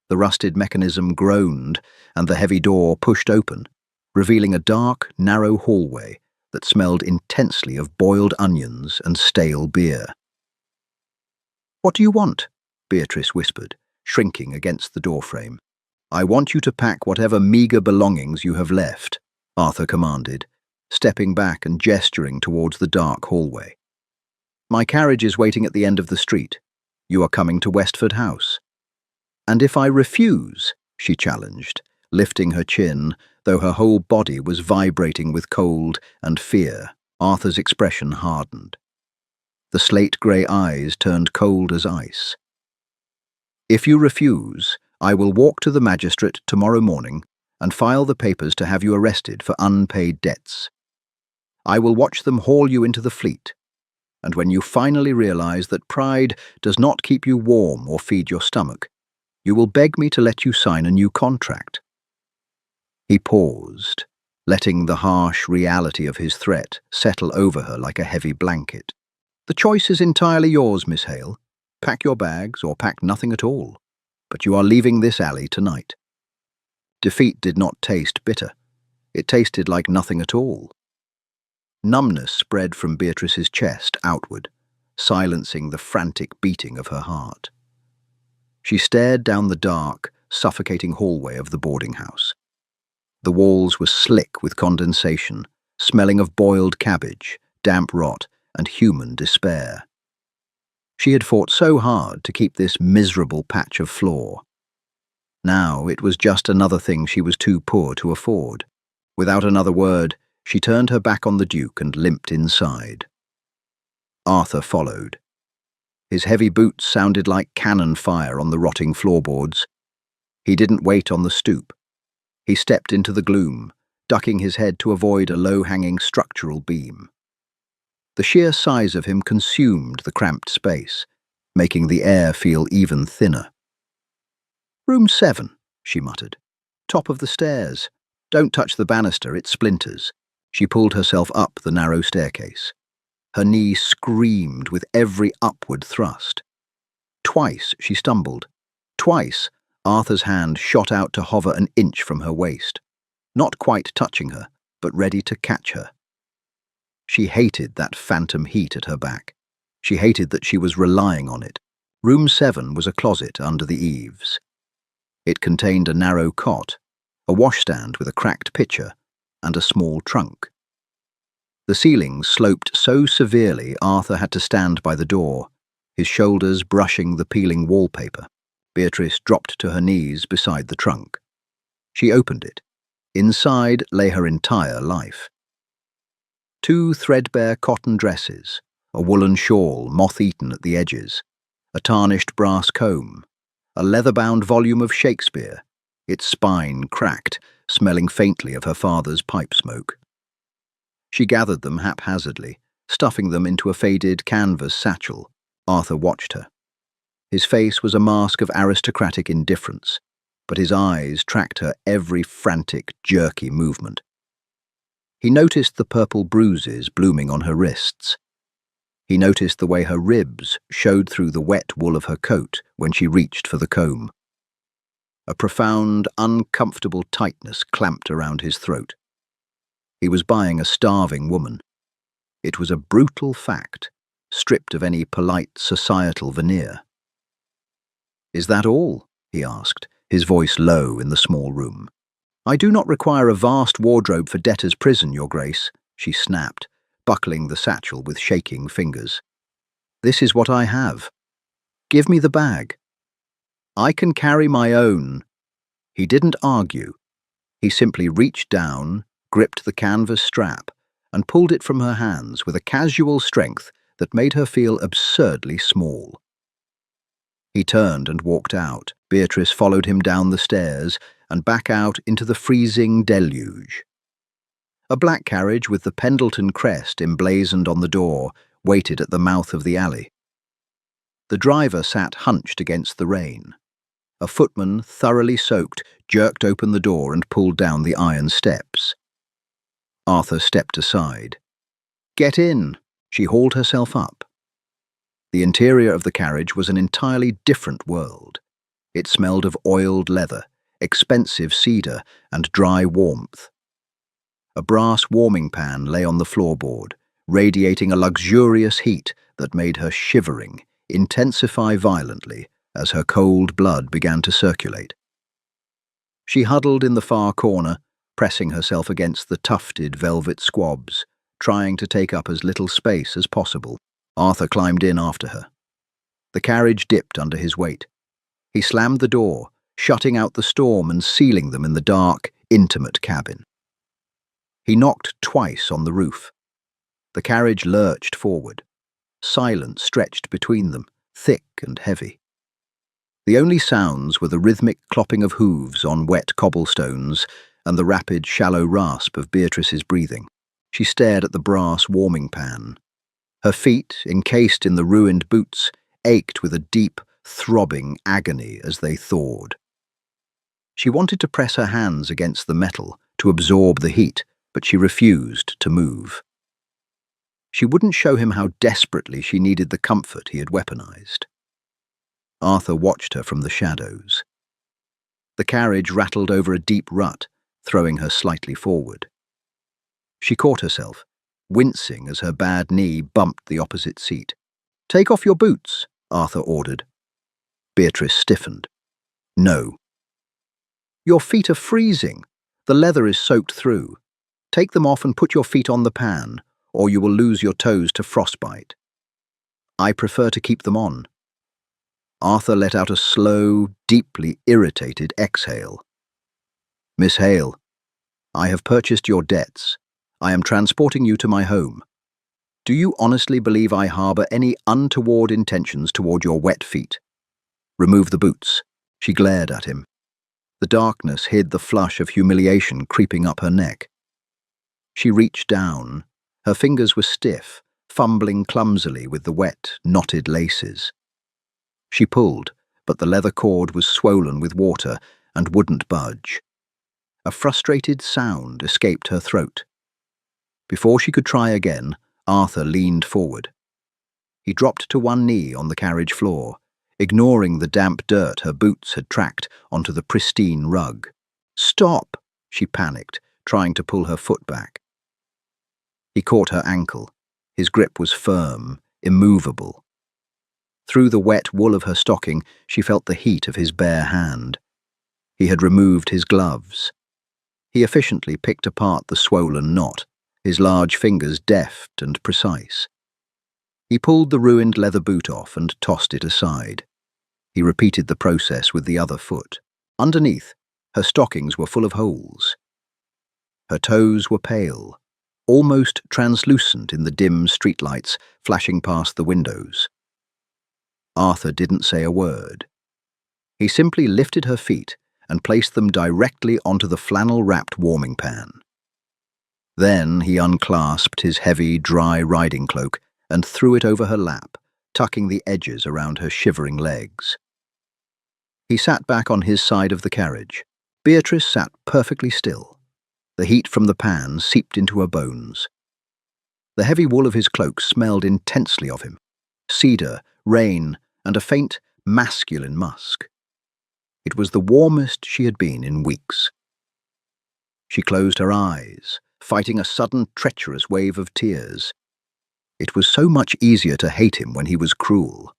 The rusted mechanism groaned, and the heavy door pushed open, revealing a dark, narrow hallway that smelled intensely of boiled onions and stale beer. What do you want? Beatrice whispered, shrinking against the doorframe. I want you to pack whatever meagre belongings you have left, Arthur commanded, stepping back and gesturing towards the dark hallway. My carriage is waiting at the end of the street. You are coming to Westford House. And if I refuse, she challenged, lifting her chin, though her whole body was vibrating with cold and fear, Arthur's expression hardened. The slate-grey eyes turned cold as ice. If you refuse, I will walk to the magistrate tomorrow morning and file the papers to have you arrested for unpaid debts. I will watch them haul you into the Fleet, And when you finally realize that pride does not keep you warm or feed your stomach, you will beg me to let you sign a new contract." He paused, letting the harsh reality of his threat settle over her like a heavy blanket. "The choice is entirely yours, Miss Hale. Pack your bags or pack nothing at all. But you are leaving this alley tonight." Defeat did not taste bitter. It tasted like nothing at all. Numbness spread from Beatrice's chest outward, silencing the frantic beating of her heart. She stared down the dark, suffocating hallway of the boarding house. The walls were slick with condensation, smelling of boiled cabbage, damp rot, and human despair. She had fought so hard to keep this miserable patch of floor. Now it was just another thing she was too poor to afford. Without another word, she turned her back on the Duke and limped inside. Arthur followed. His heavy boots sounded like cannon fire on the rotting floorboards. He didn't wait on the stoop. He stepped into the gloom, ducking his head to avoid a low-hanging structural beam. The sheer size of him consumed the cramped space, making the air feel even thinner. "Room 7, she muttered. "Top of the stairs. Don't touch the banister, it splinters." She pulled herself up the narrow staircase. Her knee screamed with every upward thrust. Twice she stumbled. Twice Arthur's hand shot out to hover an inch from her waist, not quite touching her, but ready to catch her. She hated that phantom heat at her back. She hated that she was relying on it. Room 7 was a closet under the eaves. It contained a narrow cot, a washstand with a cracked pitcher, and a small trunk. The ceiling sloped so severely Arthur had to stand by the door, his shoulders brushing the peeling wallpaper. Beatrice dropped to her knees beside the trunk. She opened it. Inside lay her entire life. 2 threadbare cotton dresses, a woolen shawl moth-eaten at the edges, a tarnished brass comb, a leather-bound volume of Shakespeare, its spine cracked, smelling faintly of her father's pipe smoke. She gathered them haphazardly, stuffing them into a faded canvas satchel. Arthur watched her. His face was a mask of aristocratic indifference, but his eyes tracked her every frantic, jerky movement. He noticed the purple bruises blooming on her wrists. He noticed the way her ribs showed through the wet wool of her coat when she reached for the comb. A profound, uncomfortable tightness clamped around his throat. He was buying a starving woman. It was a brutal fact, stripped of any polite societal veneer. "Is that all?" he asked, his voice low in the small room. "I do not require a vast wardrobe for debtor's prison, Your Grace," she snapped, buckling the satchel with shaking fingers. "This is what I have. Give me the bag. I can carry my own." He didn't argue. He simply reached down, gripped the canvas strap, and pulled it from her hands with a casual strength that made her feel absurdly small. He turned and walked out. Beatrice followed him down the stairs and back out into the freezing deluge. A black carriage with the Pendleton crest emblazoned on the door waited at the mouth of the alley. The driver sat hunched against the rain. A footman, thoroughly soaked, jerked open the door and pulled down the iron steps. Arthur stepped aside. "Get in." She hauled herself up. The interior of the carriage was an entirely different world. It smelled of oiled leather, expensive cedar, and dry warmth. A brass warming pan lay on the floorboard, radiating a luxurious heat that made her shivering intensify violently as her cold blood began to circulate. She huddled in the far corner, pressing herself against the tufted velvet squabs, trying to take up as little space as possible. Arthur climbed in after her. The carriage dipped under his weight. He slammed the door, shutting out the storm and sealing them in the dark, intimate cabin. He knocked twice on the roof. The carriage lurched forward. Silence stretched between them, thick and heavy. The only sounds were the rhythmic clopping of hooves on wet cobblestones and the rapid, shallow rasp of Beatrice's breathing. She stared at the brass warming pan. Her feet, encased in the ruined boots, ached with a deep, throbbing agony as they thawed. She wanted to press her hands against the metal to absorb the heat, but she refused to move. She wouldn't show him how desperately she needed the comfort he had weaponized. Arthur watched her from the shadows. The carriage rattled over a deep rut, throwing her slightly forward. She caught herself, wincing as her bad knee bumped the opposite seat. "Take off your boots," Arthur ordered. Beatrice stiffened. "No." "Your feet are freezing. The leather is soaked through. Take them off and put your feet on the pan, or you will lose your toes to frostbite." "I prefer to keep them on." Arthur let out a slow, deeply irritated exhale. "Miss Hale, I have purchased your debts. I am transporting you to my home. Do you honestly believe I harbor any untoward intentions toward your wet feet? Remove the boots." She glared at him. The darkness hid the flush of humiliation creeping up her neck. She reached down. Her fingers were stiff, fumbling clumsily with the wet, knotted laces. She pulled, but the leather cord was swollen with water and wouldn't budge. A frustrated sound escaped her throat. Before she could try again, Arthur leaned forward. He dropped to one knee on the carriage floor, ignoring the damp dirt her boots had tracked onto the pristine rug. "Stop!" she panicked, trying to pull her foot back. He caught her ankle. His grip was firm, immovable. Through the wet wool of her stocking, she felt the heat of his bare hand. He had removed his gloves. He efficiently picked apart the swollen knot, his large fingers deft and precise. He pulled the ruined leather boot off and tossed it aside. He repeated the process with the other foot. Underneath, her stockings were full of holes. Her toes were pale, almost translucent in the dim streetlights flashing past the windows. Arthur didn't say a word. He simply lifted her feet and placed them directly onto the flannel-wrapped warming pan. Then he unclasped his heavy, dry riding cloak and threw it over her lap, tucking the edges around her shivering legs. He sat back on his side of the carriage. Beatrice sat perfectly still. The heat from the pan seeped into her bones. The heavy wool of his cloak smelled intensely of him. Cedar, rain, and a faint, masculine musk. It was the warmest she had been in weeks. She closed her eyes, fighting a sudden treacherous wave of tears. It was so much easier to hate him when he was cruel.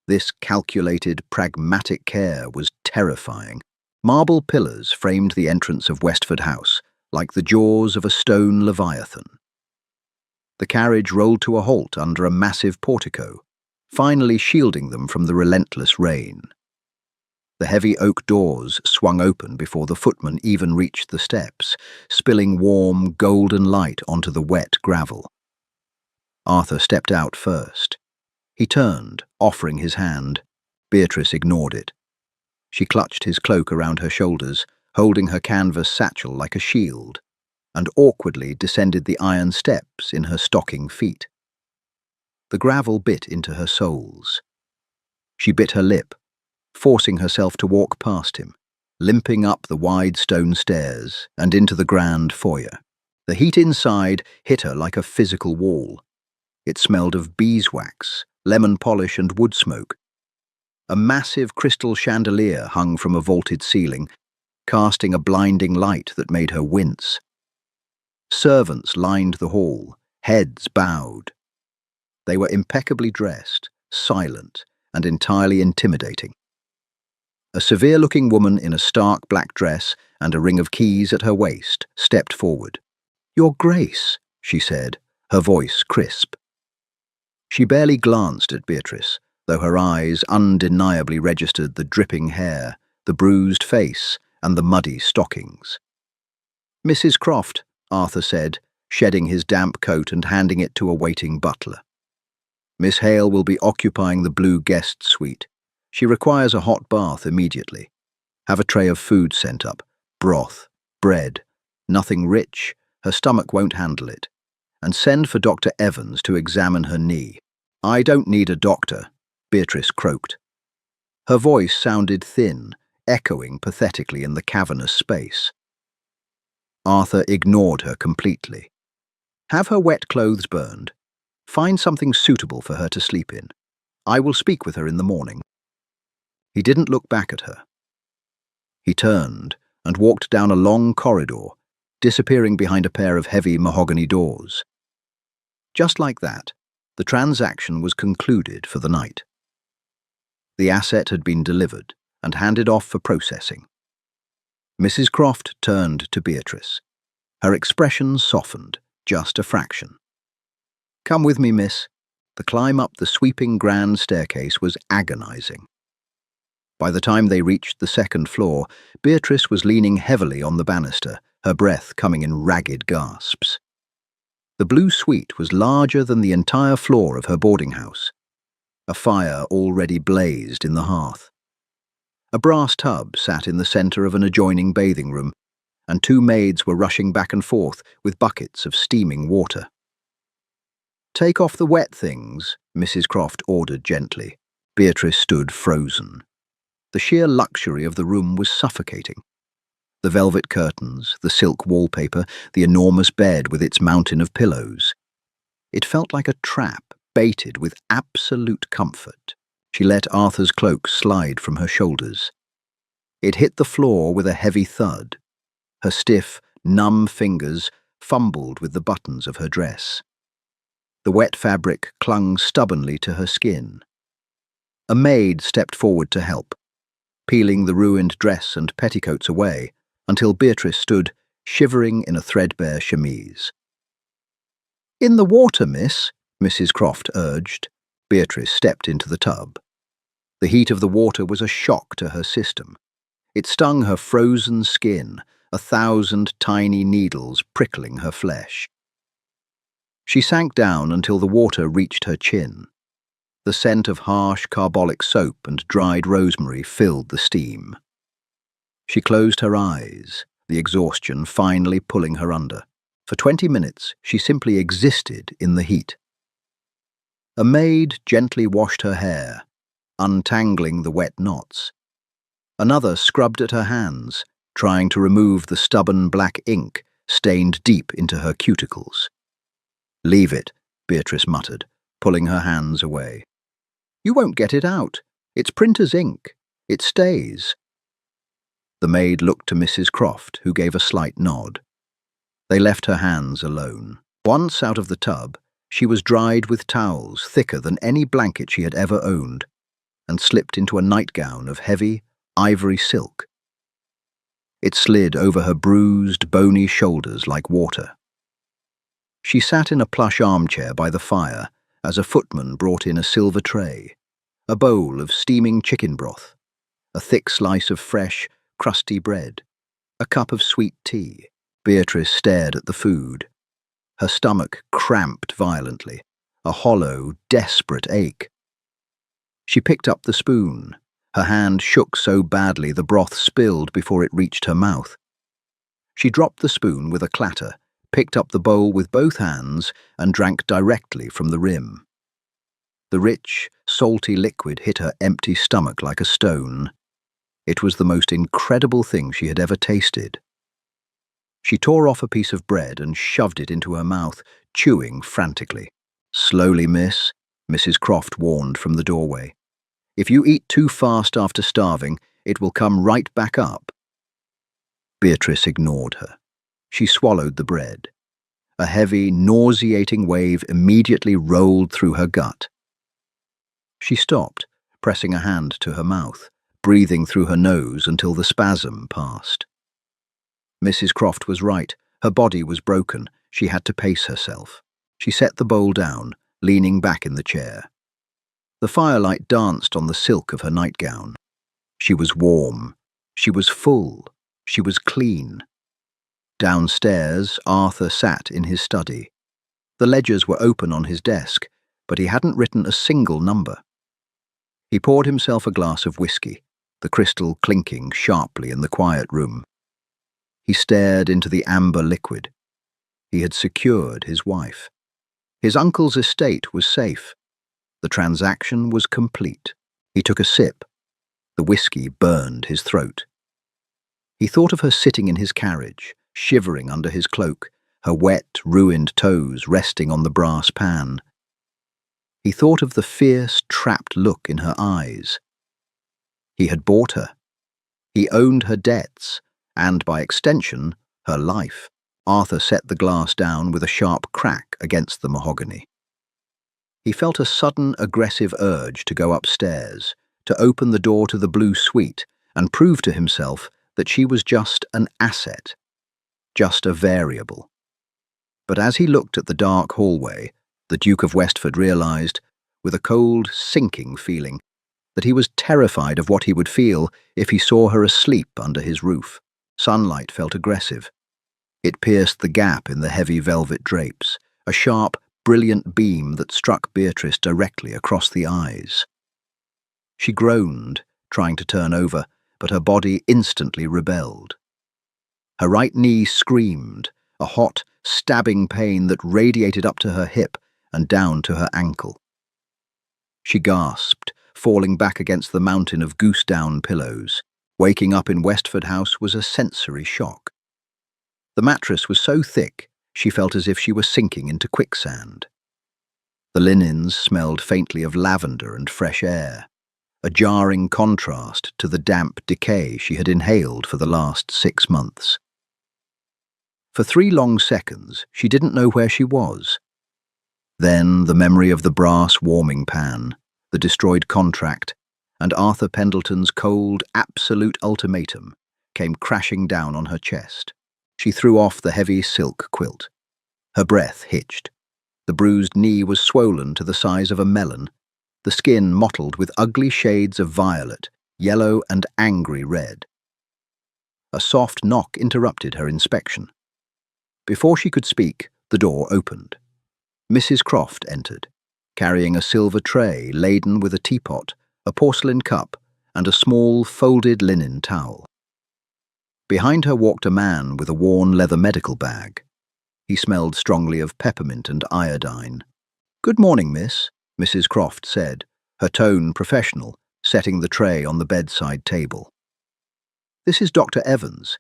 This calculated, pragmatic care was terrifying. Marble pillars framed the entrance of Westford House, like the jaws of a stone leviathan. The carriage rolled to a halt under a massive portico, finally shielding them from the relentless rain. The heavy oak doors swung open before the footman even reached the steps, spilling warm, golden light onto the wet gravel. Arthur stepped out first. He turned, offering his hand. Beatrice ignored it. She clutched his cloak around her shoulders, holding her canvas satchel like a shield, and awkwardly descended the iron steps in her stocking feet. The gravel bit into her soles. She bit her lip, forcing herself to walk past him, limping up the wide stone stairs and into the grand foyer. The heat inside hit her like a physical wall. It smelled of beeswax, lemon polish and wood smoke. A massive crystal chandelier hung from a vaulted ceiling, casting a blinding light that made her wince. Servants lined the hall, heads bowed. They were impeccably dressed, silent, and entirely intimidating. A severe-looking woman in a stark black dress and a ring of keys at her waist stepped forward. "Your Grace," she said, her voice crisp. She barely glanced at Beatrice, though her eyes undeniably registered the dripping hair, the bruised face, and the muddy stockings. "Mrs. Croft," Arthur said, shedding his damp coat and handing it to a waiting butler. "Miss Hale will be occupying the blue guest suite. She requires a hot bath immediately. Have a tray of food sent up. Broth, bread, nothing rich. Her stomach won't handle it. and send for Dr. Evans to examine her knee. I don't need a doctor, Beatrice croaked. Her voice sounded thin, echoing pathetically in the cavernous space. Arthur ignored her completely. Have her wet clothes burned. Find something suitable for her to sleep in. I will speak with her in the morning. He didn't look back at her. He turned and walked down a long corridor, disappearing behind a pair of heavy mahogany doors. Just like that, the transaction was concluded for the night. The asset had been delivered and handed off for processing. Mrs. Croft turned to Beatrice. Her expression softened, just a fraction. Come with me, miss. The climb up the sweeping grand staircase was agonizing. By the time they reached the second floor, Beatrice was leaning heavily on the banister, her breath coming in ragged gasps. The blue suite was larger than the entire floor of her boarding house. A fire already blazed in the hearth. A brass tub sat in the center of an adjoining bathing room, and two maids were rushing back and forth with buckets of steaming water. Take off the wet things, Mrs. Croft ordered gently. Beatrice stood frozen. The sheer luxury of the room was suffocating. The velvet curtains, the silk wallpaper, the enormous bed with its mountain of pillows. It felt like a trap baited with absolute comfort. She let Arthur's cloak slide from her shoulders. It hit the floor with a heavy thud. Her stiff, numb fingers fumbled with the buttons of her dress. The wet fabric clung stubbornly to her skin. A maid stepped forward to help, peeling the ruined dress and petticoats away until Beatrice stood, shivering in a threadbare chemise. "In the water, miss," Mrs. Croft urged. Beatrice stepped into the tub. The heat of the water was a shock to her system. It stung her frozen skin, 1,000 tiny needles prickling her flesh. She sank down until the water reached her chin. The scent of harsh carbolic soap and dried rosemary filled the steam. She closed her eyes, the exhaustion finally pulling her under. For 20 minutes, she simply existed in the heat. A maid gently washed her hair, untangling the wet knots. Another scrubbed at her hands, trying to remove the stubborn black ink stained deep into her cuticles. "Leave it," Beatrice muttered, pulling her hands away. "You won't get it out. It's printer's ink. It stays." The maid looked to Mrs. Croft, who gave a slight nod. They left her hands alone. Once out of the tub, she was dried with towels thicker than any blanket she had ever owned, and slipped into a nightgown of heavy, ivory silk. It slid over her bruised, bony shoulders like water. She sat in a plush armchair by the fire as a footman brought in a silver tray, a bowl of steaming chicken broth, a thick slice of fresh, crusty bread, a cup of sweet tea. Beatrice stared at the food. Her stomach cramped violently, a hollow, desperate ache. She picked up the spoon. Her hand shook so badly the broth spilled before it reached her mouth. She dropped the spoon with a clatter, picked up the bowl with both hands, and drank directly from the rim. The rich, salty liquid hit her empty stomach like a stone. It was the most incredible thing she had ever tasted. She tore off a piece of bread and shoved it into her mouth, chewing frantically. "Slowly, miss," Mrs. Croft warned from the doorway. "If you eat too fast after starving, it will come right back up." Beatrice ignored her. She swallowed the bread. A heavy, nauseating wave immediately rolled through her gut. She stopped, pressing a hand to her mouth, breathing through her nose until the spasm passed. Mrs. Croft was right. Her body was broken. She had to pace herself. She set the bowl down, leaning back in the chair. The firelight danced on the silk of her nightgown. She was warm. She was full. She was clean. Downstairs, Arthur sat in his study. The ledgers were open on his desk, but he hadn't written a single number. He poured himself a glass of whiskey, the crystal clinking sharply in the quiet room. He stared into the amber liquid. He had secured his wife. His uncle's estate was safe. The transaction was complete. He took a sip. The whiskey burned his throat. He thought of her sitting in his carriage, shivering under his cloak, her wet, ruined toes resting on the brass pan. He thought of the fierce, trapped look in her eyes. He had bought her. He owned her debts, and by extension, her life. Arthur set the glass down with a sharp crack against the mahogany. He felt a sudden, aggressive urge to go upstairs, to open the door to the blue suite and prove to himself that she was just an asset, just a variable. But as he looked at the dark hallway, the Duke of Westford realized, with a cold, sinking feeling, that he was terrified of what he would feel if he saw her asleep under his roof. Sunlight felt aggressive. It pierced the gap in the heavy velvet drapes, a sharp, brilliant beam that struck Beatrice directly across the eyes. She groaned, trying to turn over, but her body instantly rebelled. Her right knee screamed, a hot, stabbing pain that radiated up to her hip and down to her ankle. She gasped, falling back against the mountain of goose-down pillows. Waking up in Westford House was a sensory shock. The mattress was so thick, she felt as if she were sinking into quicksand. The linens smelled faintly of lavender and fresh air, a jarring contrast to the damp decay she had inhaled for the last 6 months. For 3 long seconds, she didn't know where she was. Then the memory of the brass warming pan, the destroyed contract, and Arthur Pendleton's cold, absolute ultimatum came crashing down on her chest. She threw off the heavy silk quilt. Her breath hitched. The bruised knee was swollen to the size of a melon, the skin mottled with ugly shades of violet, yellow and angry red. A soft knock interrupted her inspection. Before she could speak, the door opened. Mrs. Croft entered, carrying a silver tray laden with a teapot, a porcelain cup, and a small, folded linen towel. Behind her walked a man with a worn leather medical bag. He smelled strongly of peppermint and iodine. "Good morning, miss," Mrs. Croft said, her tone professional, setting the tray on the bedside table. "This is Dr. Evans.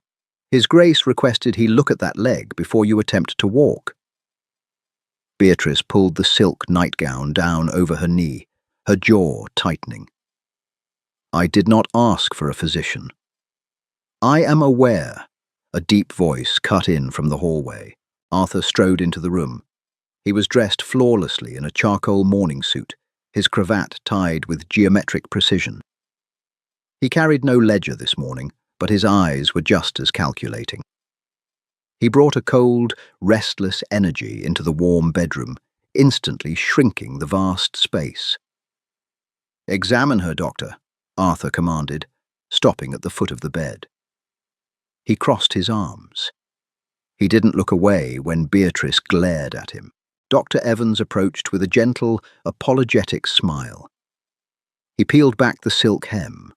His Grace requested he look at that leg before you attempt to walk." Beatrice pulled the silk nightgown down over her knee, her jaw tightening. "I did not ask for a physician." "I am aware," a deep voice cut in from the hallway. Arthur strode into the room. He was dressed flawlessly in a charcoal morning suit, his cravat tied with geometric precision. He carried no ledger this morning, but his eyes were just as calculating. He brought a cold, restless energy into the warm bedroom, instantly shrinking the vast space. "Examine her, doctor," Arthur commanded, stopping at the foot of the bed. He crossed his arms. He didn't look away when Beatrice glared at him. Dr. Evans approached with a gentle, apologetic smile. He peeled back the silk hem.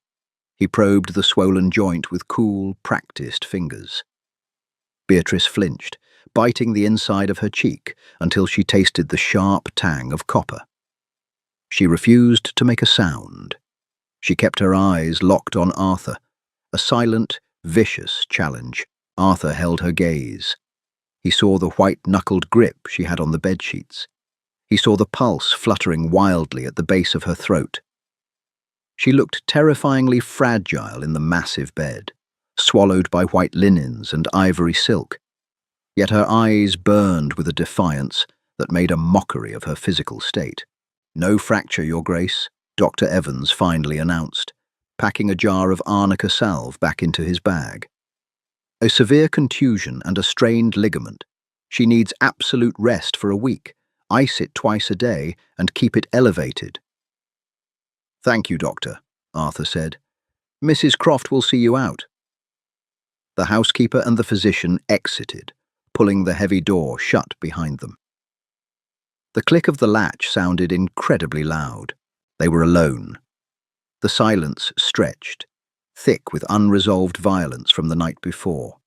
He probed the swollen joint with cool, practiced fingers. Beatrice flinched, biting the inside of her cheek until she tasted the sharp tang of copper. She refused to make a sound. She kept her eyes locked on Arthur, a silent, vicious challenge. Arthur held her gaze. He saw the white-knuckled grip she had on the bedsheets. He saw the pulse fluttering wildly at the base of her throat. She looked terrifyingly fragile in the massive bed, swallowed by white linens and ivory silk, yet her eyes burned with a defiance that made a mockery of her physical state. "No fracture, Your Grace," Dr. Evans finally announced, packing a jar of arnica salve back into his bag. "A severe contusion and a strained ligament. She needs absolute rest for a week. Ice it twice a day and keep it elevated." "Thank you, Doctor," Arthur said. "Mrs. Croft will see you out." The housekeeper and the physician exited, pulling the heavy door shut behind them. The click of the latch sounded incredibly loud. They were alone. The silence stretched, thick with unresolved violence from the night before.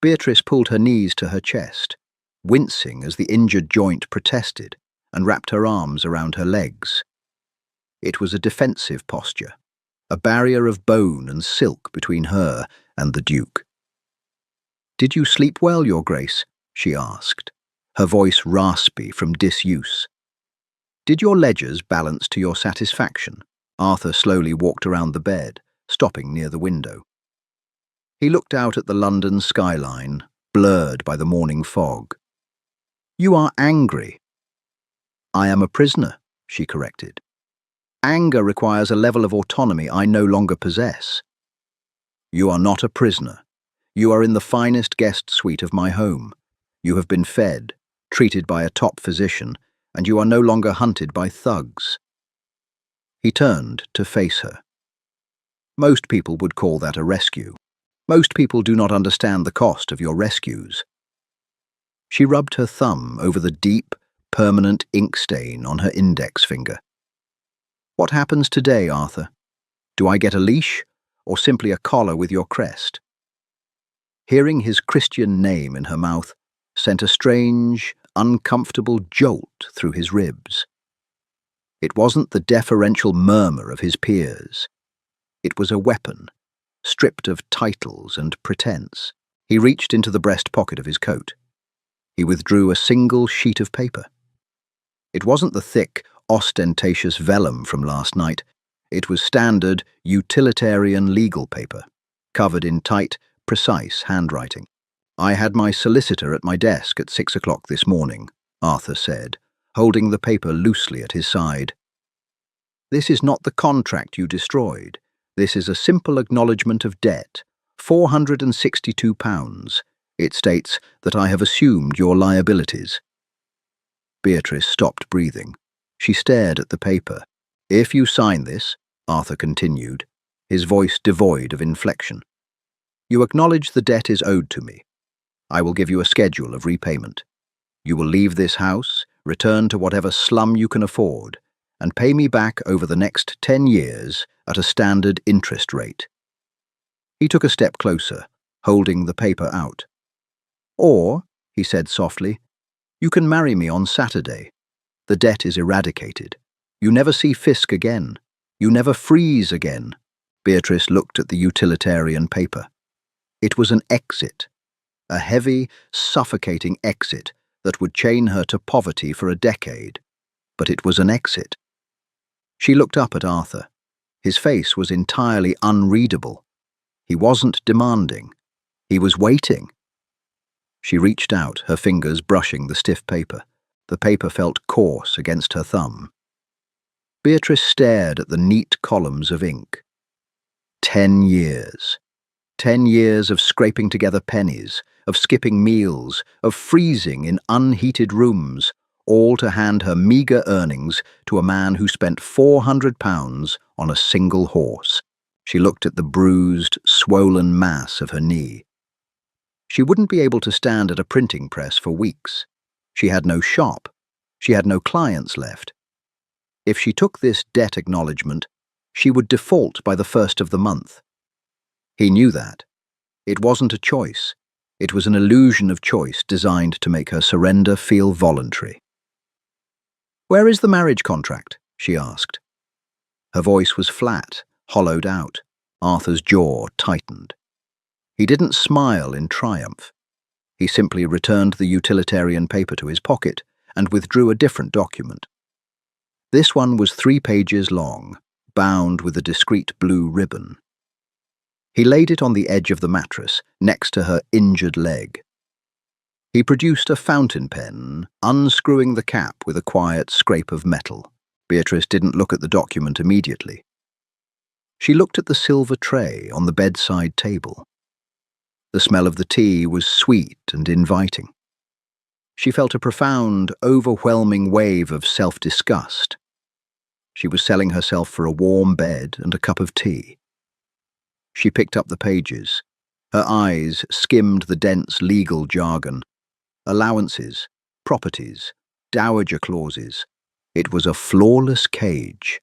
Beatrice pulled her knees to her chest. wincing as the injured joint protested, and wrapped her arms around her legs. It was a defensive posture, a barrier of bone and silk between her and the Duke. "Did you sleep well, Your Grace?" she asked, her voice raspy from disuse. "Did your ledgers balance to your satisfaction?" Arthur slowly walked around the bed, stopping near the window. He looked out at the London skyline, blurred by the morning fog. "You are angry." "I am a prisoner," she corrected. "Anger requires a level of autonomy I no longer possess." "You are not a prisoner. You are in the finest guest suite of my home. You have been fed, treated by a top physician, and you are no longer hunted by thugs." He turned to face her. "Most people would call that a rescue. Most people do not understand the cost of your rescues." She rubbed her thumb over the deep, permanent ink stain on her index finger. "What happens today, Arthur? Do I get a leash, or simply a collar with your crest?" Hearing his Christian name in her mouth sent a strange, uncomfortable jolt through his ribs. It wasn't the deferential murmur of his peers. It was a weapon, stripped of titles and pretense. He reached into the breast pocket of his coat. He withdrew a single sheet of paper. It wasn't the thick, ostentatious vellum from last night. It was standard, utilitarian legal paper, covered in tight, precise handwriting. "I had my solicitor at my desk at 6 o'clock this morning," Arthur said, holding the paper loosely at his side. "This is not the contract you destroyed. This is a simple acknowledgement of debt, £462. It states that I have assumed your liabilities." Beatrice stopped breathing. She stared at the paper. "If you sign this," Arthur continued, his voice devoid of inflection, "you acknowledge the debt is owed to me. I will give you a schedule of repayment. You will leave this house, return to whatever slum you can afford, and pay me back over the next 10 years at a standard interest rate." He took a step closer, holding the paper out. "Or," he said softly, "you can marry me on Saturday. The debt is eradicated. You never see Fisk again. You never freeze again." Beatrice looked at the utilitarian paper. It was an exit, a heavy, suffocating exit that would chain her to poverty for a decade. But it was an exit. She looked up at Arthur. His face was entirely unreadable. He wasn't demanding. He was waiting. She reached out, her fingers brushing the stiff paper. The paper felt coarse against her thumb. Beatrice stared at the neat columns of ink. 10 years. 10 years of scraping together pennies, of skipping meals, of freezing in unheated rooms, all to hand her meagre earnings to a man who spent £400 on a single horse. She looked at the bruised, swollen mass of her knee. She wouldn't be able to stand at a printing press for weeks. She had no shop. She had no clients left. If she took this debt acknowledgement, she would default by the 1st of the month. He knew that. It wasn't a choice. It was an illusion of choice designed to make her surrender feel voluntary. "Where is the marriage contract?" she asked. Her voice was flat, hollowed out. Arthur's jaw tightened. He didn't smile in triumph. He simply returned the utilitarian paper to his pocket and withdrew a different document. This one was 3 pages long, bound with a discreet blue ribbon. He laid it on the edge of the mattress, next to her injured leg. He produced a fountain pen, unscrewing the cap with a quiet scrape of metal. Beatrice didn't look at the document immediately. She looked at the silver tray on the bedside table. The smell of the tea was sweet and inviting. She felt a profound, overwhelming wave of self-disgust. She was selling herself for a warm bed and a cup of tea. She picked up the pages. Her eyes skimmed the dense legal jargon. Allowances, properties, dowager clauses. It was a flawless cage.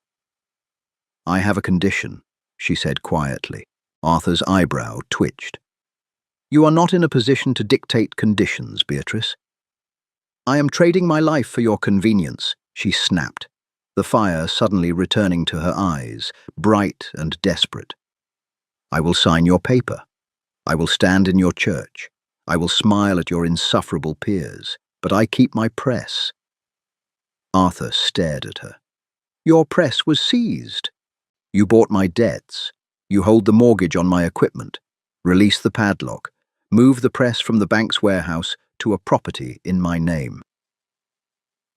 "I have a condition," she said quietly. Arthur's eyebrow twitched. "You are not in a position to dictate conditions, Beatrice. I am trading my life for your convenience, she snapped, the fire suddenly returning to her eyes, bright and desperate. I will sign your paper. I will stand in your church. I will smile at your insufferable peers, but I keep my press. Arthur stared at her. Your press was seized. You bought my debts. You hold the mortgage on my equipment. Release the padlock. Move the press from the bank's warehouse to a property in my name.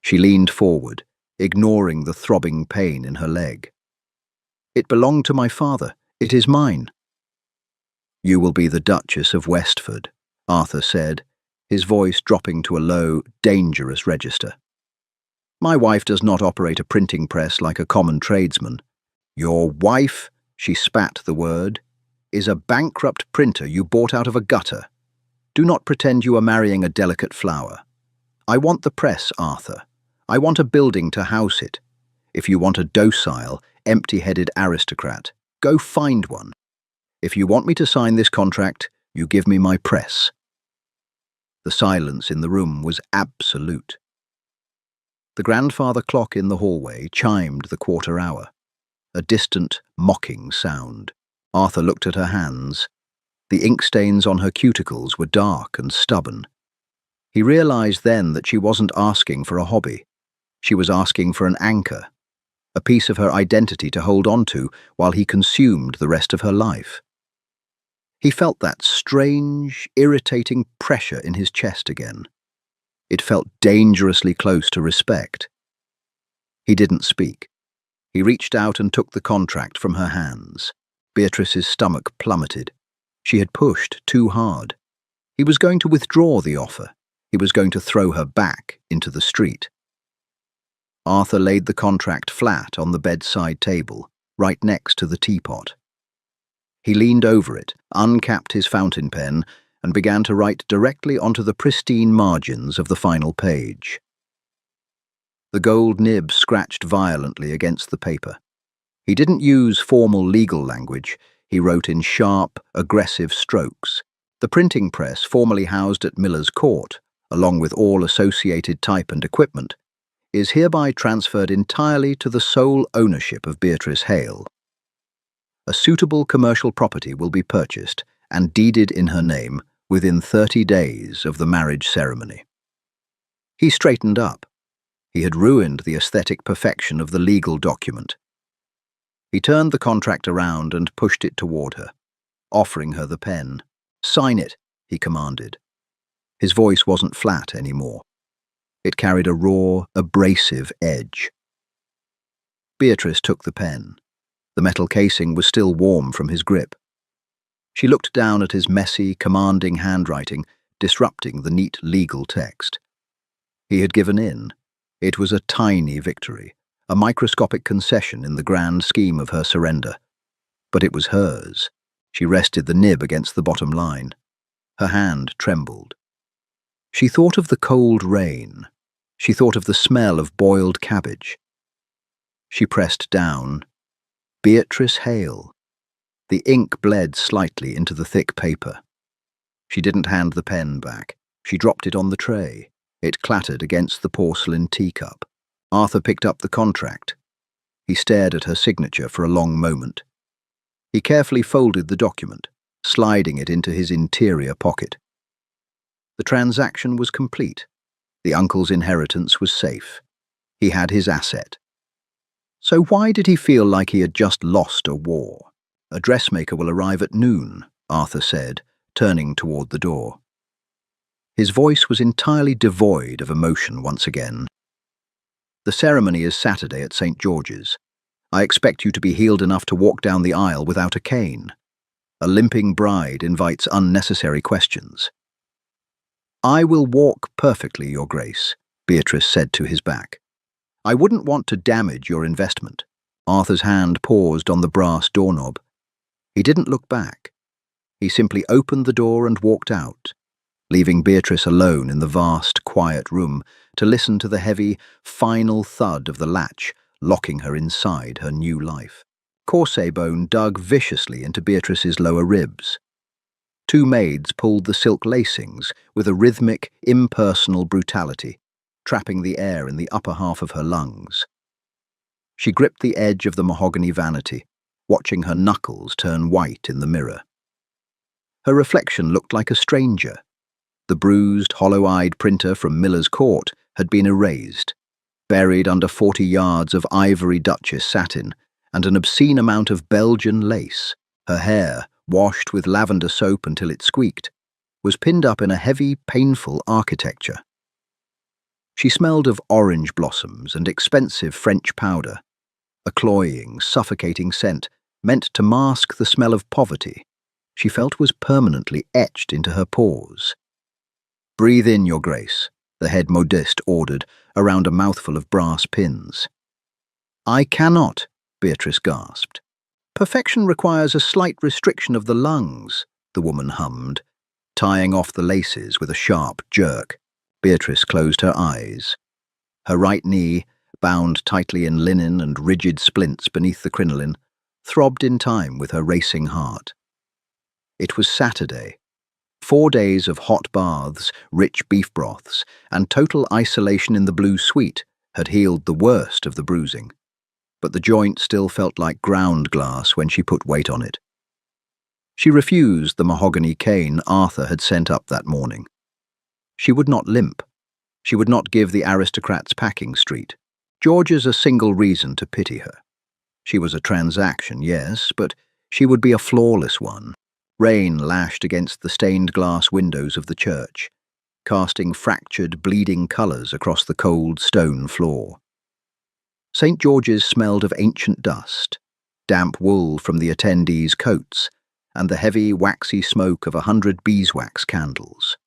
She leaned forward, ignoring the throbbing pain in her leg. It belonged to my father. It is mine. You will be the Duchess of Westford, Arthur said, his voice dropping to a low, dangerous register. My wife does not operate a printing press like a common tradesman. Your wife, she spat the word, is a bankrupt printer you bought out of a gutter. Do not pretend you are marrying a delicate flower. I want the press, Arthur. I want a building to house it. If you want a docile, empty-headed aristocrat, go find one. If you want me to sign this contract, you give me my press. The silence in the room was absolute. The grandfather clock in the hallway chimed the quarter hour, a distant, mocking sound. Arthur looked at her hands. The ink stains on her cuticles were dark and stubborn. He realized then that she wasn't asking for a hobby. She was asking for an anchor, a piece of her identity to hold on to while he consumed the rest of her life. He felt that strange, irritating pressure in his chest again. It felt dangerously close to respect. He didn't speak. He reached out and took the contract from her hands. Beatrice's stomach plummeted. She had pushed too hard. He was going to withdraw the offer. He was going to throw her back into the street. Arthur laid the contract flat on the bedside table, right next to the teapot. He leaned over it, uncapped his fountain pen, and began to write directly onto the pristine margins of the final page. The gold nib scratched violently against the paper. He didn't use formal legal language. He wrote in sharp, aggressive strokes. The printing press formerly housed at Miller's Court, along with all associated type and equipment, is hereby transferred entirely to the sole ownership of Beatrice Hale. A suitable commercial property will be purchased and deeded in her name within 30 days of the marriage ceremony. He straightened up. He had ruined the aesthetic perfection of the legal document. He turned the contract around and pushed it toward her, offering her the pen. "Sign it," he commanded. His voice wasn't flat anymore. It carried a raw, abrasive edge. Beatrice took the pen. The metal casing was still warm from his grip. She looked down at his messy, commanding handwriting, disrupting the neat legal text. He had given in. It was a tiny victory, a microscopic concession in the grand scheme of her surrender. But it was hers. She rested the nib against the bottom line. Her hand trembled. She thought of the cold rain. She thought of the smell of boiled cabbage. She pressed down. Beatrice Hale. The ink bled slightly into the thick paper. She didn't hand the pen back. She dropped it on the tray. It clattered against the porcelain teacup. Arthur picked up the contract. He stared at her signature for a long moment. He carefully folded the document, sliding it into his interior pocket. The transaction was complete. The uncle's inheritance was safe. He had his asset. So why did he feel like he had just lost a war? A dressmaker will arrive at noon, Arthur said, turning toward the door. His voice was entirely devoid of emotion once again. The ceremony is Saturday at St. George's. I expect you to be healed enough to walk down the aisle without a cane. A limping bride invites unnecessary questions. I will walk perfectly, Your Grace, Beatrice said to his back. I wouldn't want to damage your investment. Arthur's hand paused on the brass doorknob. He didn't look back. He simply opened the door and walked out, leaving Beatrice alone in the vast, quiet room to listen to the heavy, final thud of the latch locking her inside her new life. Corset bone dug viciously into Beatrice's lower ribs. Two maids pulled the silk lacings with a rhythmic, impersonal brutality, trapping the air in the upper half of her lungs. She gripped the edge of the mahogany vanity, watching her knuckles turn white in the mirror. Her reflection looked like a stranger. The bruised, hollow-eyed printer from Miller's Court had been erased, buried under 40 yards of ivory Duchess satin and an obscene amount of Belgian lace. Her hair, washed with lavender soap until it squeaked, was pinned up in a heavy, painful architecture. She smelled of orange blossoms and expensive French powder, a cloying, suffocating scent meant to mask the smell of poverty she felt was permanently etched into her pores. "Breathe in, Your Grace," the head modiste ordered, around a mouthful of brass pins. "I cannot," Beatrice gasped. "Perfection requires a slight restriction of the lungs," the woman hummed, tying off the laces with a sharp jerk. Beatrice closed her eyes. Her right knee, bound tightly in linen and rigid splints beneath the crinoline, throbbed in time with her racing heart. It was Saturday. 4 days of hot baths, rich beef broths, and total isolation in the blue suite had healed the worst of the bruising, but the joint still felt like ground glass when she put weight on it. She refused the mahogany cane Arthur had sent up that morning. She would not limp. She would not give the aristocrats packing street. George's a single reason to pity her. She was a transaction, yes, but she would be a flawless one. Rain lashed against the stained glass windows of the church, casting fractured, bleeding colours across the cold stone floor. St. George's smelled of ancient dust, damp wool from the attendees' coats, and the heavy, waxy smoke of 100 beeswax candles.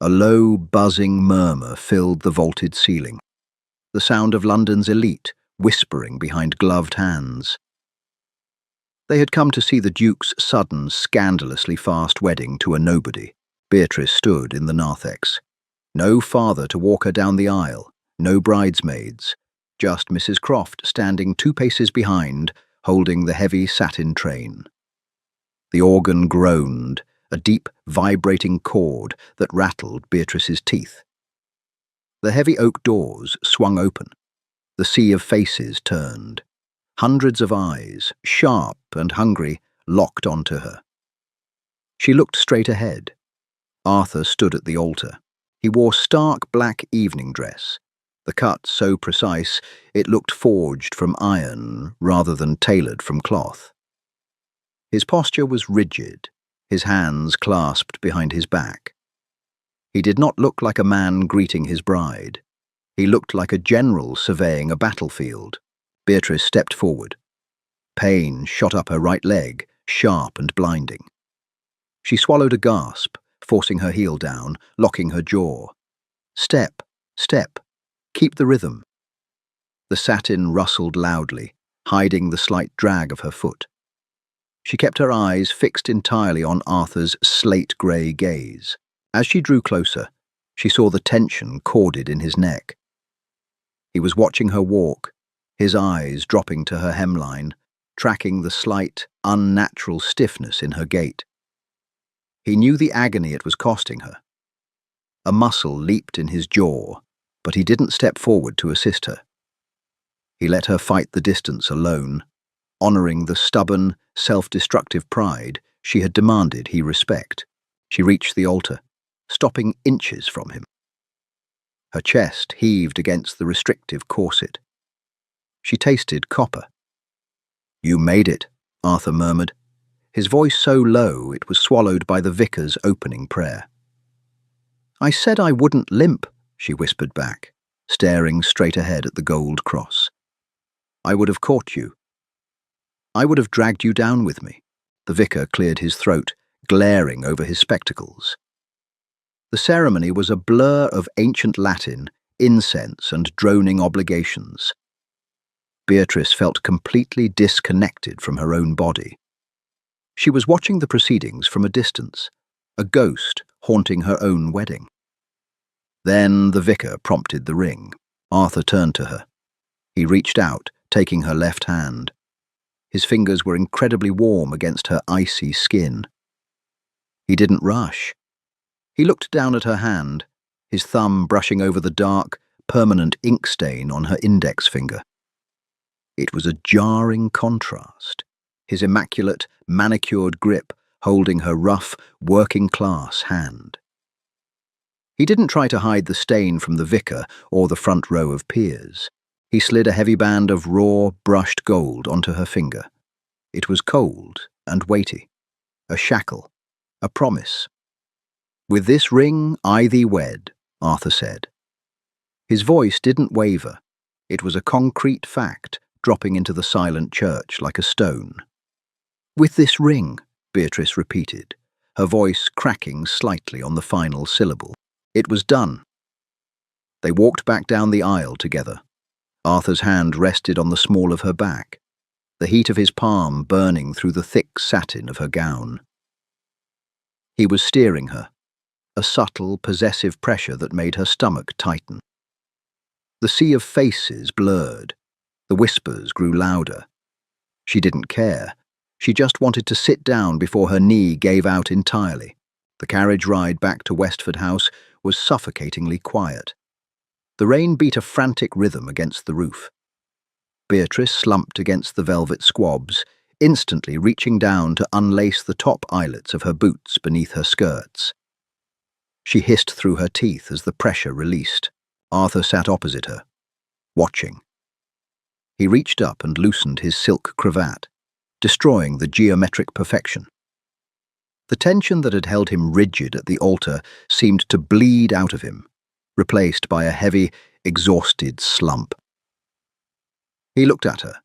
A low, buzzing murmur filled the vaulted ceiling, the sound of London's elite whispering behind gloved hands. They had come to see the Duke's sudden, scandalously fast wedding to a nobody. Beatrice stood in the narthex. No father to walk her down the aisle, no bridesmaids, just Mrs. Croft standing 2 paces behind, holding the heavy satin train. The organ groaned, a deep, vibrating chord that rattled Beatrice's teeth. The heavy oak doors swung open. The sea of faces turned. Hundreds of eyes, sharp and hungry, locked onto her. She looked straight ahead. Arthur stood at the altar. He wore stark black evening dress, the cut so precise it looked forged from iron rather than tailored from cloth. His posture was rigid, his hands clasped behind his back. He did not look like a man greeting his bride. He looked like a general surveying a battlefield. Beatrice stepped forward. Pain shot up her right leg, sharp and blinding. She swallowed a gasp, forcing her heel down, locking her jaw. Step, step, keep the rhythm. The satin rustled loudly, hiding the slight drag of her foot. She kept her eyes fixed entirely on Arthur's slate-grey gaze. As she drew closer, she saw the tension corded in his neck. He was watching her walk, his eyes dropping to her hemline, tracking the slight, unnatural stiffness in her gait. He knew the agony it was costing her. A muscle leaped in his jaw, but he didn't step forward to assist her. He let her fight the distance alone, honouring the stubborn, self-destructive pride she had demanded he respect. She reached the altar, stopping inches from him. Her chest heaved against the restrictive corset. She tasted copper. "You made it," Arthur murmured, his voice so low it was swallowed by the vicar's opening prayer. "I said I wouldn't limp," she whispered back, staring straight ahead at the gold cross. "I would have caught you. I would have dragged you down with me." The vicar cleared his throat, glaring over his spectacles. The ceremony was a blur of ancient Latin, incense, and droning obligations. Beatrice felt completely disconnected from her own body. She was watching the proceedings from a distance, a ghost haunting her own wedding. Then the vicar prompted the ring. Arthur turned to her. He reached out, taking her left hand. His fingers were incredibly warm against her icy skin. He didn't rush. He looked down at her hand, his thumb brushing over the dark, permanent ink stain on her index finger. It was a jarring contrast, his immaculate, manicured grip holding her rough, working-class hand. He didn't try to hide the stain from the vicar or the front row of peers. He slid a heavy band of raw, brushed gold onto her finger. It was cold and weighty, a shackle, a promise. "With this ring I thee wed," Arthur said. His voice didn't waver. It was a concrete fact, dropping into the silent church like a stone. "With this ring," Beatrice repeated, her voice cracking slightly on the final syllable. It was done. They walked back down the aisle together. Arthur's hand rested on the small of her back, the heat of his palm burning through the thick satin of her gown. He was steering her, a subtle, possessive pressure that made her stomach tighten. The sea of faces blurred. The whispers grew louder. She didn't care. She just wanted to sit down before her knee gave out entirely. The carriage ride back to Westford House was suffocatingly quiet. The rain beat a frantic rhythm against the roof. Beatrice slumped against the velvet squabs, instantly reaching down to unlace the top eyelets of her boots beneath her skirts. She hissed through her teeth as the pressure released. Arthur sat opposite her, watching. He reached up and loosened his silk cravat, destroying the geometric perfection. The tension that had held him rigid at the altar seemed to bleed out of him, replaced by a heavy, exhausted slump. He looked at her,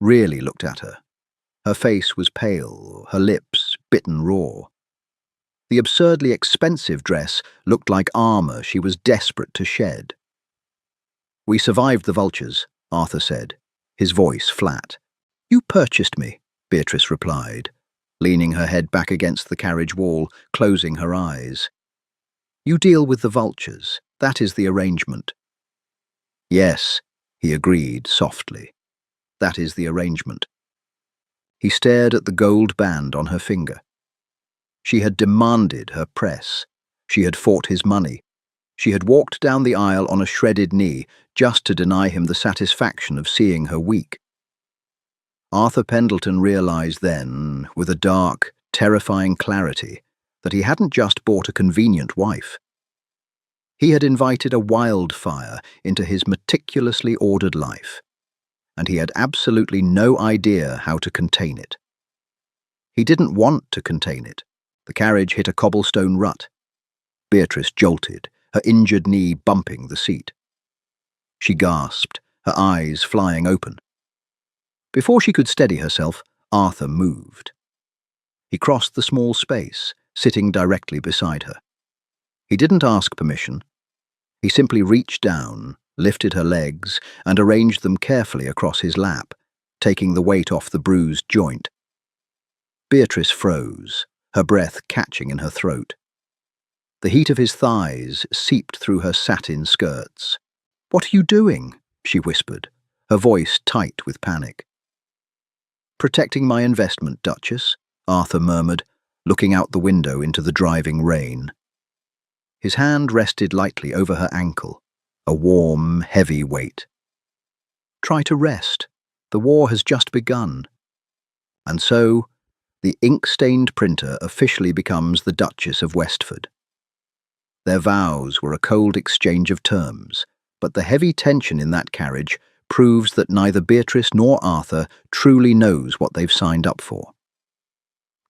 really looked at her. Her face was pale, her lips bitten raw. The absurdly expensive dress looked like armor she was desperate to shed. "We survived the vultures," Arthur said, his voice flat. "You purchased me," Beatrice replied, leaning her head back against the carriage wall, closing her eyes. "You deal with the vultures. That is the arrangement." "Yes," he agreed softly. "That is the arrangement." He stared at the gold band on her finger. She had demanded her press. She had fought his money. She had walked down the aisle on a shredded knee just to deny him the satisfaction of seeing her weak. Arthur Pendleton realized then, with a dark, terrifying clarity, that he hadn't just bought a convenient wife. He had invited a wildfire into his meticulously ordered life, and he had absolutely no idea how to contain it. He didn't want to contain it. The carriage hit a cobblestone rut. Beatrice jolted, her injured knee bumping the seat. She gasped, her eyes flying open. Before she could steady herself, Arthur moved. He crossed the small space, sitting directly beside her. He didn't ask permission. He simply reached down, lifted her legs, and arranged them carefully across his lap, taking the weight off the bruised joint. Beatrice froze, her breath catching in her throat. The heat of his thighs seeped through her satin skirts. "What are you doing?" she whispered, her voice tight with panic. "Protecting my investment, Duchess," Arthur murmured, looking out the window into the driving rain. His hand rested lightly over her ankle, a warm, heavy weight. "Try to rest. The war has just begun." And so, the ink-stained printer officially becomes the Duchess of Westford. Their vows were a cold exchange of terms, but the heavy tension in that carriage proves that neither Beatrice nor Arthur truly knows what they've signed up for.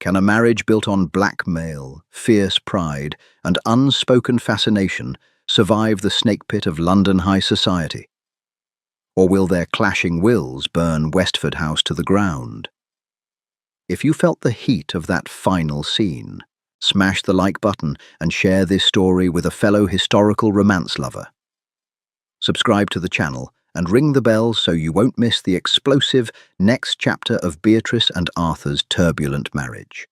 Can a marriage built on blackmail, fierce pride, and unspoken fascination survive the snake pit of London high society? Or will their clashing wills burn Westford House to the ground? If you felt the heat of that final scene, smash the like button and share this story with a fellow historical romance lover. Subscribe to the channel and ring the bell so you won't miss the explosive next chapter of Beatrice and Arthur's turbulent marriage.